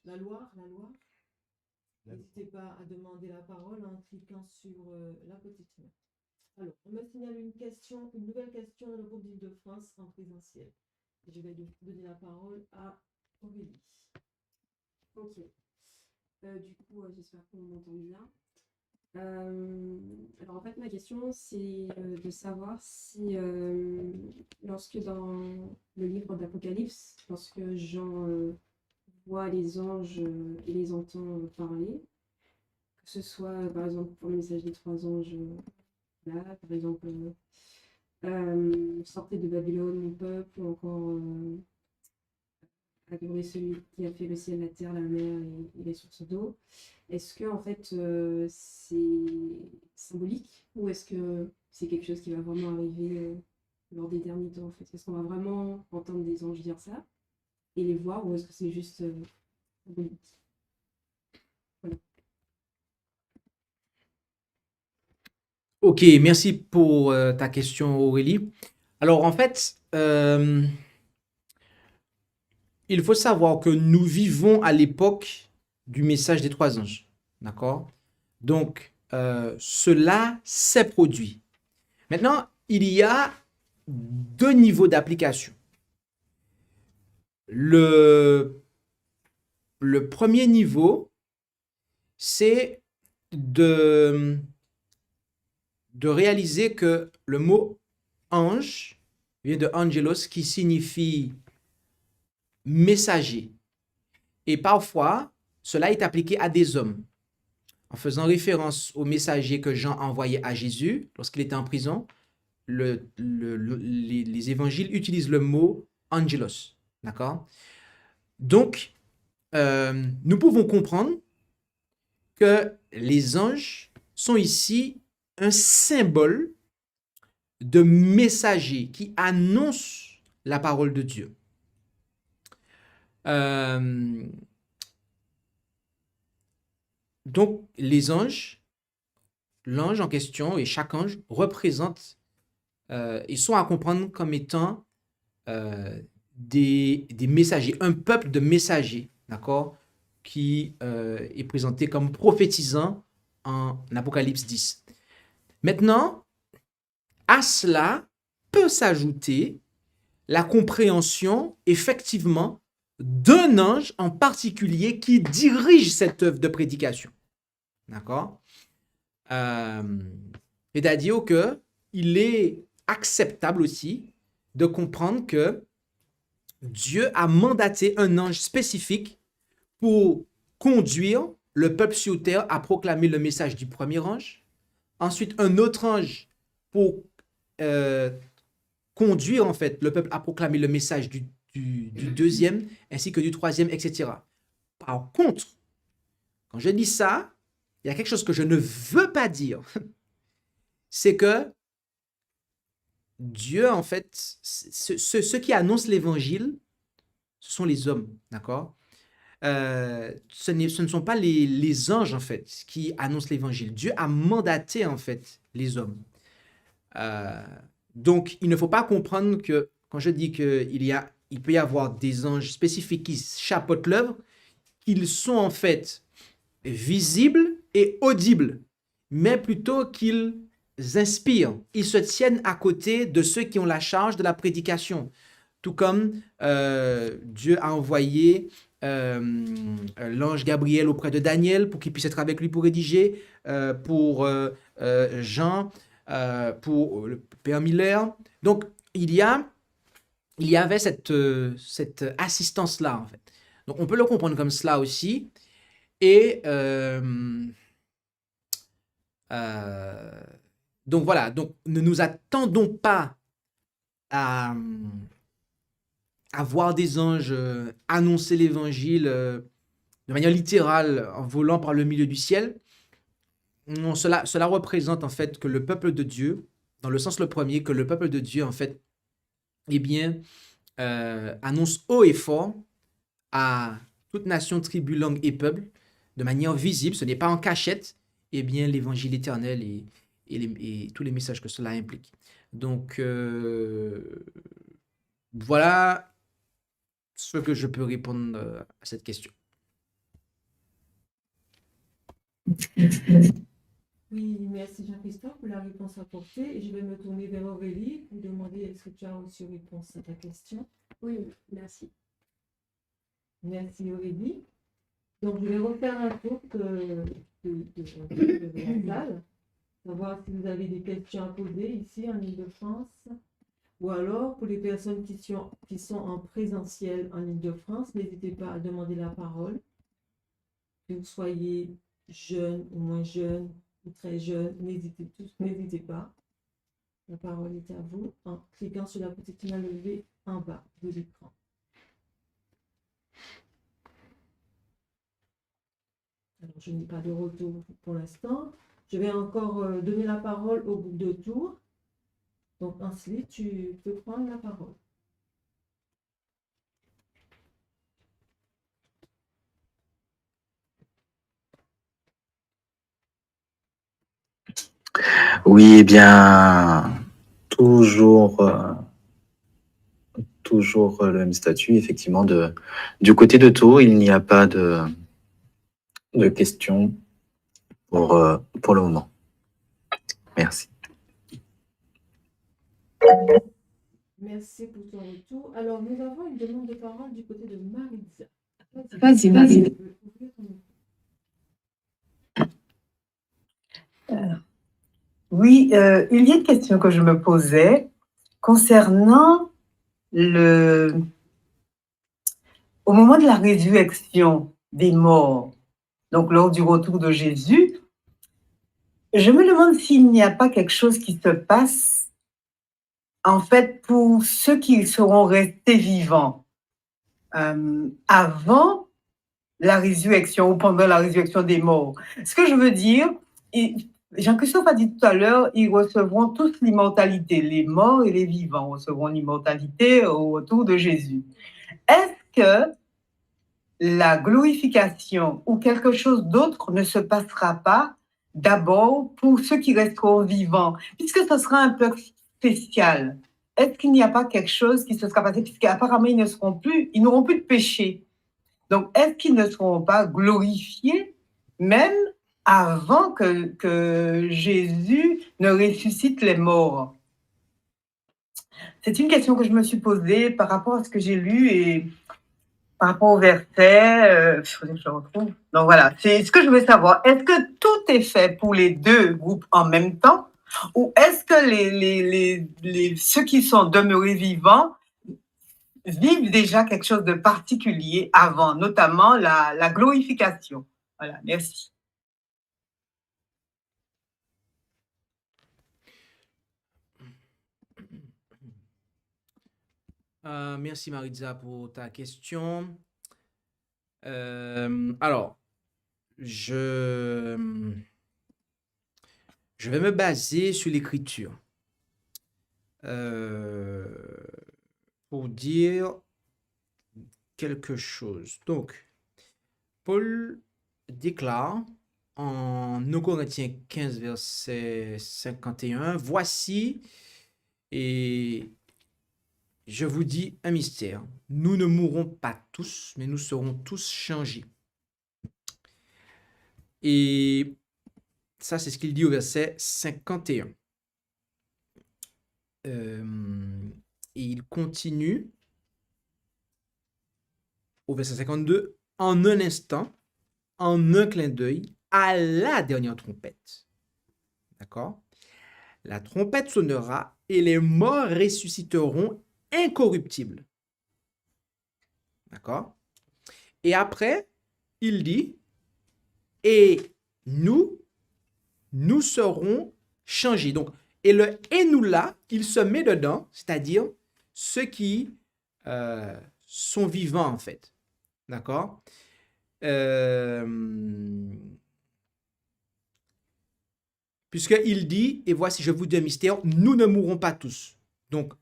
la Loire. N'hésitez pas à demander la parole en cliquant sur la petite main. Alors, on me signale une nouvelle question dans le groupe d'Île-de-France en présentiel. Je vais donner la parole à Aurélie. Ok. Du coup, j'espère qu'on m'entend bien. Alors en fait, ma question, c'est de savoir si lorsque dans le livre d'Apocalypse, lorsque Jean voit les anges et les entend parler, que ce soit par exemple pour le message des trois anges, là, par exemple, sortez de Babylone, mon peuple, ou encore adorer celui qui a fait le ciel, la terre, la mer et les sources d'eau. Est-ce que en fait c'est symbolique ou est-ce que c'est quelque chose qui va vraiment arriver lors des derniers temps en fait? Est-ce qu'on va vraiment entendre des anges dire ça et les voir ou est-ce que c'est juste symbolique? Voilà. Ok, merci pour ta question, Aurélie. Alors, en fait, il faut savoir que nous vivons à l'époque du message des trois anges. D'accord? Donc, cela s'est produit. Maintenant, il y a deux niveaux d'application. Le premier niveau, c'est de réaliser que le mot ange vient de angelos qui signifie messager. Et parfois, cela est appliqué à des hommes, en faisant référence au messager que Jean envoyait à Jésus lorsqu'il était en prison. Les évangiles utilisent le mot angelos. D'accord? Donc, nous pouvons comprendre que les anges sont ici un symbole de messager qui annonce la parole de Dieu. Donc, les anges l'ange en question et chaque ange représente, ils sont à comprendre comme étant des messagers, un peuple de messagers, d'accord, qui est présenté comme prophétisant en Apocalypse 10. Maintenant, à cela peut s'ajouter la compréhension, effectivement, d'un ange en particulier qui dirige cette œuvre de prédication. D'accord? C'est-à-dire qu'il est acceptable aussi de comprendre que Dieu a mandaté un ange spécifique pour conduire le peuple sur terre à proclamer le message du premier ange. Ensuite, un autre ange pour conduire en fait le peuple à proclamer le message du deuxième, ainsi que du troisième, etc. Par contre, quand je dis ça, il y a quelque chose que je ne veux pas dire. C'est que Dieu, en fait, ceux qui annoncent l'évangile, ce sont les hommes, d'accord? Ce ne sont pas les anges, en fait, qui annoncent l'évangile. Dieu a mandaté, en fait, les hommes. Donc, il ne faut pas comprendre que, quand je dis qu'il peut y avoir des anges spécifiques qui chapeautent l'œuvre, qu'ils sont, en fait, visibles et audibles, mais plutôt qu'ils inspirent. Ils se tiennent à côté de ceux qui ont la charge de la prédication. Tout comme Dieu a envoyé l'ange Gabriel auprès de Daniel pour qu'il puisse être avec lui pour rédiger, pour Jean, pour le Père Miller. Donc, il y avait cette assistance-là, en fait. Donc, on peut le comprendre comme cela aussi. Et donc, voilà. Donc, ne nous attendons pas à voir des anges annoncer l'évangile de manière littérale en volant par le milieu du ciel. Non, cela représente en fait que le peuple de Dieu, dans le sens le premier, que le peuple de Dieu en fait, eh bien, annonce haut et fort à toute nation, tribu, langue et peuple, de manière visible, ce n'est pas en cachette, eh bien, l'évangile éternel et tous les messages que cela implique. Donc, voilà ce que je peux répondre à cette question. Oui, merci Jean-Christophe pour la réponse apportée. Et je vais me tourner vers Aurélie pour demander est-ce que tu as reçu réponse à ta question. Oui, merci. Merci Aurélie. Donc, je vais refaire un tour de la salle, savoir si vous avez des questions à poser ici en Île-de-France, ou alors pour les personnes qui sont en présentiel en Île-de-France, n'hésitez pas à demander la parole. Que vous soyez jeune ou moins jeune, ou très jeune, n'hésitez pas. La parole est à vous en cliquant sur la petite main levée en bas de l'écran. Alors, je n'ai pas de retour pour l'instant. Je vais encore donner la parole au groupe de tour. Donc, ensuite, tu peux prendre la parole. Oui, eh bien, toujours le même statut, effectivement. Du côté de Tours, il n'y a pas de questions pour le moment. Merci. Merci pour ton retour. Alors, nous avons une demande de parole du côté de Maritza. Vas-y, Marie. Oui, il y a une question que je me posais concernant au moment de la résurrection des morts, donc lors du retour de Jésus, je me demande s'il n'y a pas quelque chose qui se passe, en fait, pour ceux qui seront restés vivants avant la résurrection ou pendant la résurrection des morts. Ce que je veux dire, Jean-Christophe a dit tout à l'heure, ils recevront tous l'immortalité. Les morts et les vivants recevront l'immortalité au retour de Jésus. Est-ce que la glorification ou quelque chose d'autre ne se passera pas d'abord pour ceux qui resteront vivants, puisque ce sera un peuple spécial. Est-ce qu'il n'y a pas quelque chose qui se sera passé, puisqu'apparemment ils n'auront plus de péché. Donc, est-ce qu'ils ne seront pas glorifiés même avant que Jésus ne ressuscite les morts? C'est une question que je me suis posée par rapport à ce que j'ai lu et par rapport au verset. Il faudrait que je le retrouve. Donc voilà, c'est ce que je veux savoir. Est-ce que tout est fait pour les deux groupes en même temps? Ou est-ce que ceux qui sont demeurés vivants vivent déjà quelque chose de particulier avant, notamment la glorification? Voilà, merci. Merci Maritza pour ta question. Alors, je vais me baser sur l'écriture pour dire quelque chose. Donc, Paul déclare en 2 Corinthiens 15, verset 51, voici, et je vous dis un mystère, nous ne mourrons pas tous, mais nous serons tous changés. Et ça, c'est ce qu'il dit au verset 51. Et il continue au verset 52, en un instant, en un clin d'œil, à la dernière trompette. D'accord? La trompette sonnera et les morts ressusciteront incorruptibles. D'accord? Et après, il dit, et nous serons changés. Donc, et le « et nous » là, il se met dedans, c'est-à-dire ceux qui sont vivants en fait. D'accord? Puisqu'il dit, et voici, je vous dis un mystère, nous ne mourrons pas tous. Donc,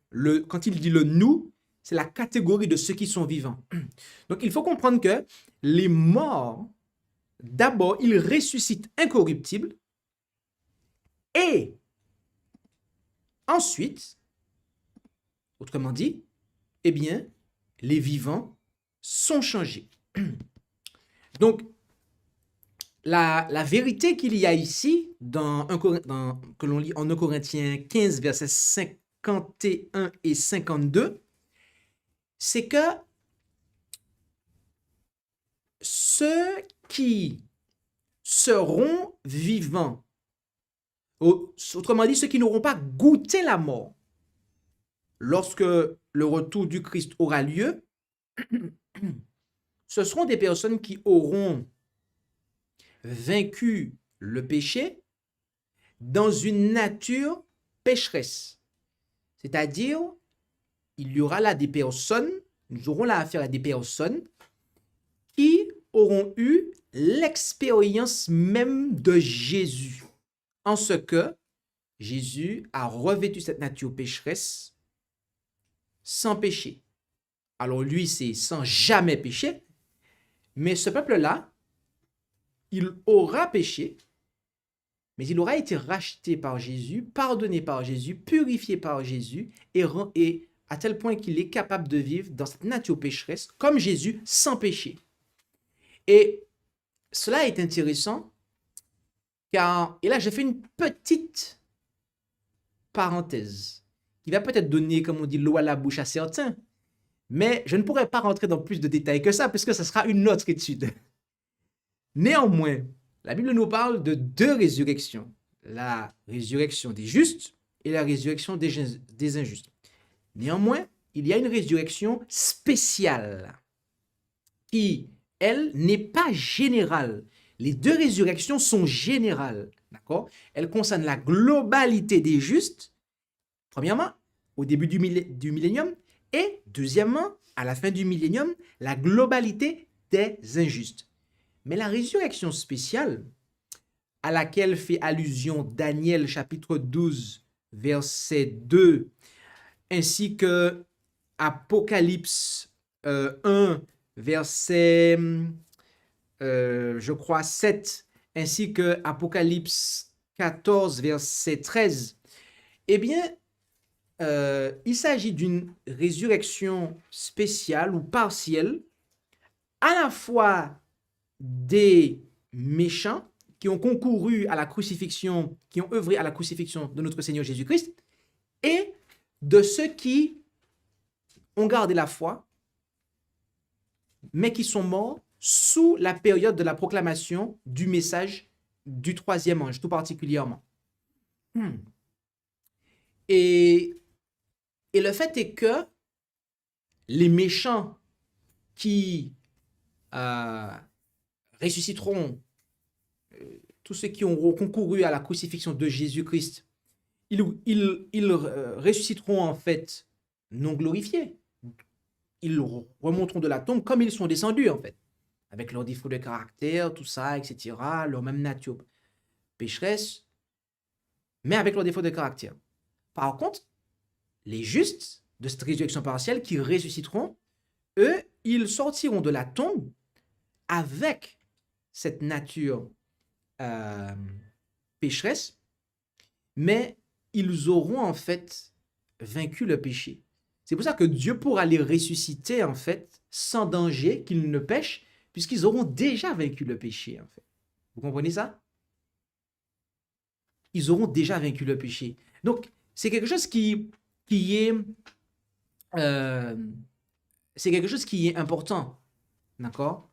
quand il dit le nous, c'est la catégorie de ceux qui sont vivants. Donc, il faut comprendre que les morts, d'abord, ils ressuscitent incorruptibles et ensuite, autrement dit, eh bien, les vivants sont changés. Donc, la vérité qu'il y a ici, que l'on lit en 2 Corinthiens 15, versets 51 et 52, c'est que ceux qui seront vivants, autrement dit, ceux qui n'auront pas goûté la mort, lorsque le retour du Christ aura lieu, ce seront des personnes qui auront vaincu le péché dans une nature pécheresse. C'est-à-dire, il y aura là des personnes, nous aurons là affaire à des personnes qui auront eu l'expérience même de Jésus, en ce que Jésus a revêtu cette nature pécheresse sans péché. Alors lui, c'est sans jamais péché, mais ce peuple-là, il aura péché, mais il aura été racheté par Jésus, pardonné par Jésus, purifié par Jésus, et à tel point qu'il est capable de vivre dans cette nature pécheresse comme Jésus sans péché. Et cela est intéressant, car, et là je fais une petite parenthèse, qui va peut-être donner, comme on dit, l'eau à la bouche à certains, mais je ne pourrai pas rentrer dans plus de détails que ça, puisque ce sera une autre étude. Néanmoins, la Bible nous parle de deux résurrections. La résurrection des justes et la résurrection des injustes. Néanmoins, il y a une résurrection spéciale qui, elle, n'est pas générale. Les deux résurrections sont générales. D'accord? Elles concernent la globalité des justes, premièrement, au début du millénium, et deuxièmement, à la fin du millénium, la globalité des injustes. Mais la résurrection spéciale, à laquelle fait allusion Daniel chapitre 12, verset 2, ainsi que Apocalypse 1, verset, je crois, 7, ainsi que Apocalypse 14, verset 13, eh bien, il s'agit d'une résurrection spéciale ou partielle, à la fois des méchants qui ont concouru à la crucifixion, qui ont œuvré à la crucifixion de notre Seigneur Jésus-Christ, et de ceux qui ont gardé la foi, mais qui sont morts sous la période de la proclamation du message du troisième ange, tout particulièrement. Et, et le fait est que les méchants qui ressusciteront, tous ceux qui ont concouru à la crucifixion de Jésus-Christ, ils ressusciteront en fait non glorifiés. Ils remonteront de la tombe comme ils sont descendus en fait, avec leurs défauts de caractère, tout ça, etc., leur même nature pécheresse, mais avec leurs défauts de caractère. Par contre, les justes de cette résurrection partielle qui ressusciteront, eux, ils sortiront de la tombe avec cette nature pécheresse, mais ils auront en fait vaincu le péché. C'est pour ça que Dieu pourra les ressusciter en fait sans danger qu'ils ne pêchent, puisqu'ils auront déjà vaincu le péché en fait. Vous comprenez ça? Ils auront déjà vaincu le péché. Donc, c'est quelque chose qui est c'est quelque chose qui est important, d'accord?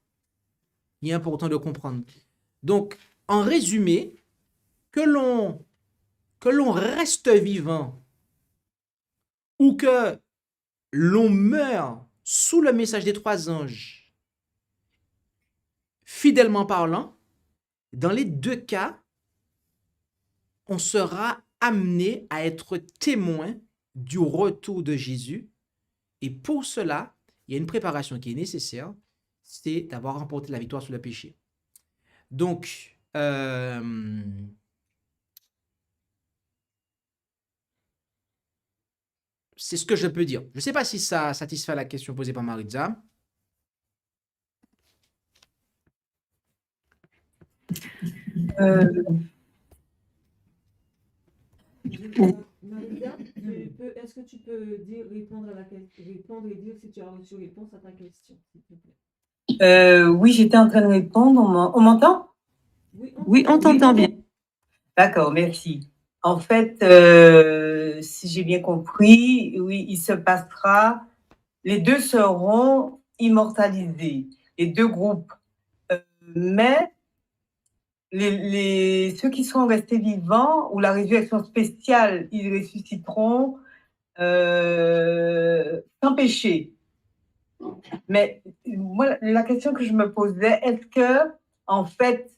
Il est important de comprendre. Donc, en résumé, que l'on reste vivant ou que l'on meurt sous le message des trois anges, fidèlement parlant, dans les deux cas, on sera amené à être témoin du retour de Jésus. Et pour cela, il y a une préparation qui est nécessaire, c'est d'avoir remporté la victoire sur le péché. Donc, c'est ce que je peux dire. Je ne sais pas si ça satisfait la question posée par Maritza. Maria, est-ce que tu peux répondre et dire si tu as reçu réponse à ta question, s'il te plaît? Oui, j'étais en train de répondre. On m'entend? Oui, on t'entend bien. D'accord, merci. En fait, si j'ai bien compris, oui, il se passera, les deux seront immortalisés, les deux groupes. Mais ceux qui seront restés vivants, ou la résurrection spéciale, ils ressusciteront sans péché. Mais moi, la question que je me posais, est-ce que, en fait,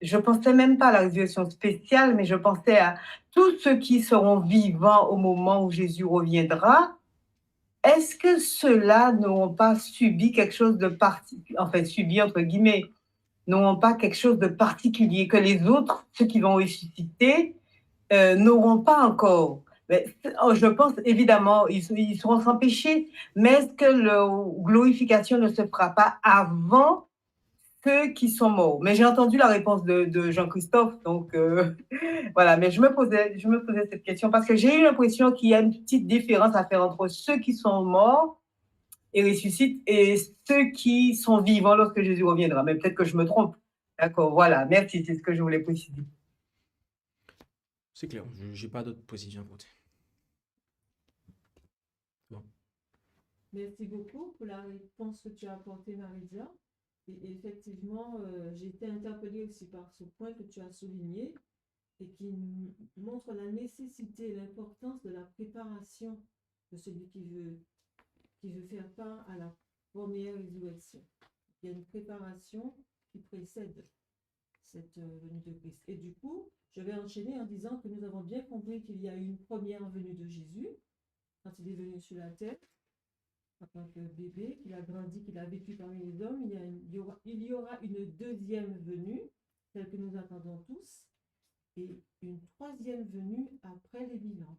je pensais même pas à la résurrection spéciale, mais je pensais à tous ceux qui seront vivants au moment où Jésus reviendra. Est-ce que ceux-là n'auront pas subi quelque chose de particulier, enfin subi entre guillemets, n'auront pas quelque chose de particulier que les autres, ceux qui vont ressusciter, n'auront pas encore? Mais, je pense évidemment, ils seront sans péché, mais est-ce que leur glorification ne se fera pas avant ceux qui sont morts? Mais j'ai entendu la réponse de Jean-Christophe, donc voilà. Mais je me posais cette question parce que j'ai eu l'impression qu'il y a une petite différence à faire entre ceux qui sont morts et ressuscitent et ceux qui sont vivants lorsque Jésus reviendra. Mais peut-être que je me trompe. D'accord, voilà. Merci, c'est ce que je voulais préciser. C'est clair, je n'ai pas d'autres précisions à apporter. Bon. Merci beaucoup pour la réponse que tu as apportée, Maria. Et effectivement, j'ai été interpellée aussi par ce point que tu as souligné et qui montre la nécessité et l'importance de la préparation de celui qui veut faire part à la première résurrection. Il y a une préparation qui précède cette venue de Christ. Et du coup, je vais enchaîner en disant que nous avons bien compris qu'il y a eu une première venue de Jésus quand il est venu sur la terre en tant que bébé, qu'il a grandi, qu'il a vécu parmi les hommes. Il y aura une deuxième venue, telle que nous attendons tous, et une troisième venue après les 1000 ans.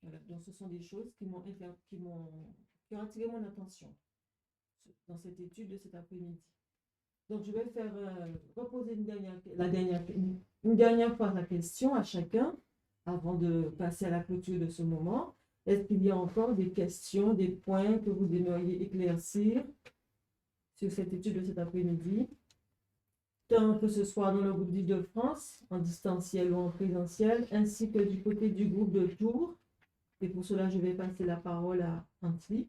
Voilà, donc ce sont des choses qui ont attiré mon attention dans cette étude de cet après-midi. Donc, je vais faire reposer une dernière fois la question à chacun avant de passer à la clôture de ce moment. Est-ce qu'il y a encore des questions, des points que vous aimeriez éclaircir sur cette étude de cet après-midi, tant que ce soit dans le groupe d'Île-de-France, en distanciel ou en présentiel, ainsi que du côté du groupe de Tours. Et pour cela, je vais passer la parole à Antli.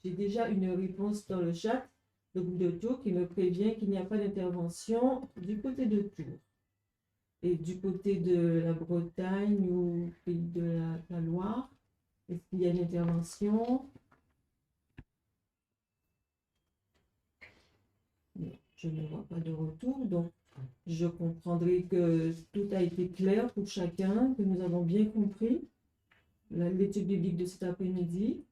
J'ai déjà une réponse dans le chat, le groupe de Tours, qui me prévient qu'il n'y a pas d'intervention du côté de Tours. Et du côté de la Bretagne ou pays de la Loire, est-ce qu'il y a une intervention? Non, je ne vois pas de retour, donc je comprendrai que tout a été clair pour chacun, que nous avons bien compris l'étude biblique de cet après-midi.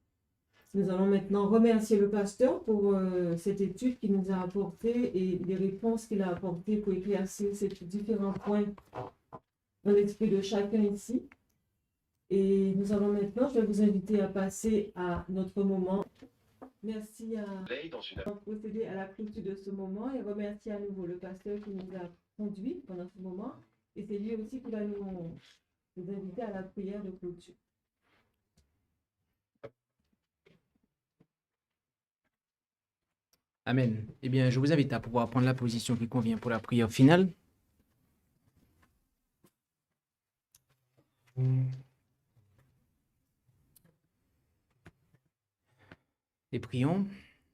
Nous allons maintenant remercier le pasteur pour cette étude qu'il nous a apportée et les réponses qu'il a apportées pour éclaircir ces différents points dans l'esprit de chacun ici. Et nous allons maintenant, je vais vous inviter à passer à notre moment. Merci à procéder à la clôture de ce moment et remercier à nouveau le pasteur qui nous a conduits pendant ce moment. Et c'est lui aussi qui va nous inviter à la prière de clôture. Amen. Eh bien, je vous invite à pouvoir prendre la position qui convient pour la prière finale. Et prions.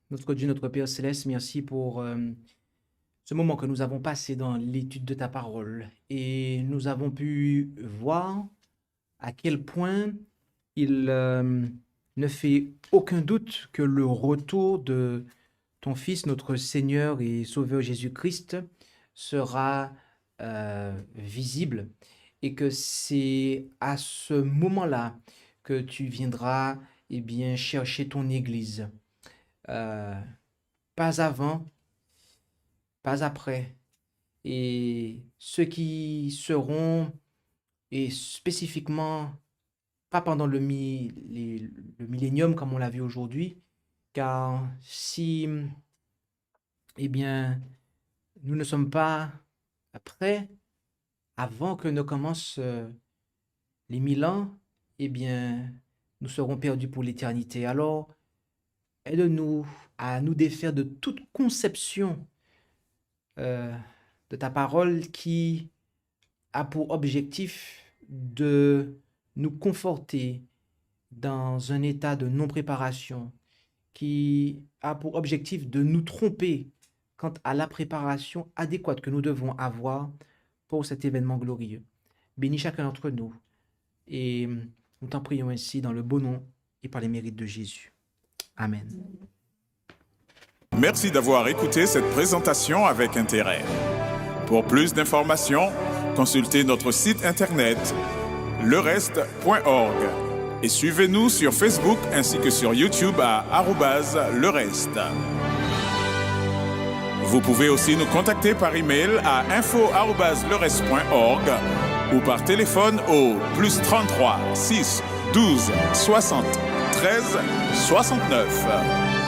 Notre Dieu, notre Père Céleste, merci pour ce moment que nous avons passé dans l'étude de ta parole. Et nous avons pu voir à quel point il ne fait aucun doute que le retour de ton Fils, notre Seigneur et Sauveur Jésus-Christ, sera visible et que c'est à ce moment-là que tu viendras chercher ton Église. Pas avant, pas après. Et ceux qui seront, et spécifiquement, pas pendant le millénium comme on l'a vu aujourd'hui, car si, nous ne sommes pas prêts avant que ne commencent les 1000 ans, nous serons perdus pour l'éternité. Alors, aide-nous à nous défaire de toute conception de ta parole qui a pour objectif de nous conforter dans un état de non-préparation, qui a pour objectif de nous tromper quant à la préparation adéquate que nous devons avoir pour cet événement glorieux. Bénis chacun d'entre nous et nous t'en prions ainsi dans le beau nom et par les mérites de Jésus. Amen. Merci d'avoir écouté cette présentation avec intérêt. Pour plus d'informations, consultez notre site internet lereste.org et suivez-nous sur Facebook ainsi que sur YouTube à @lereste. Vous pouvez aussi nous contacter par email à info@lereste.org ou par téléphone au +33 6 12 60 13 69.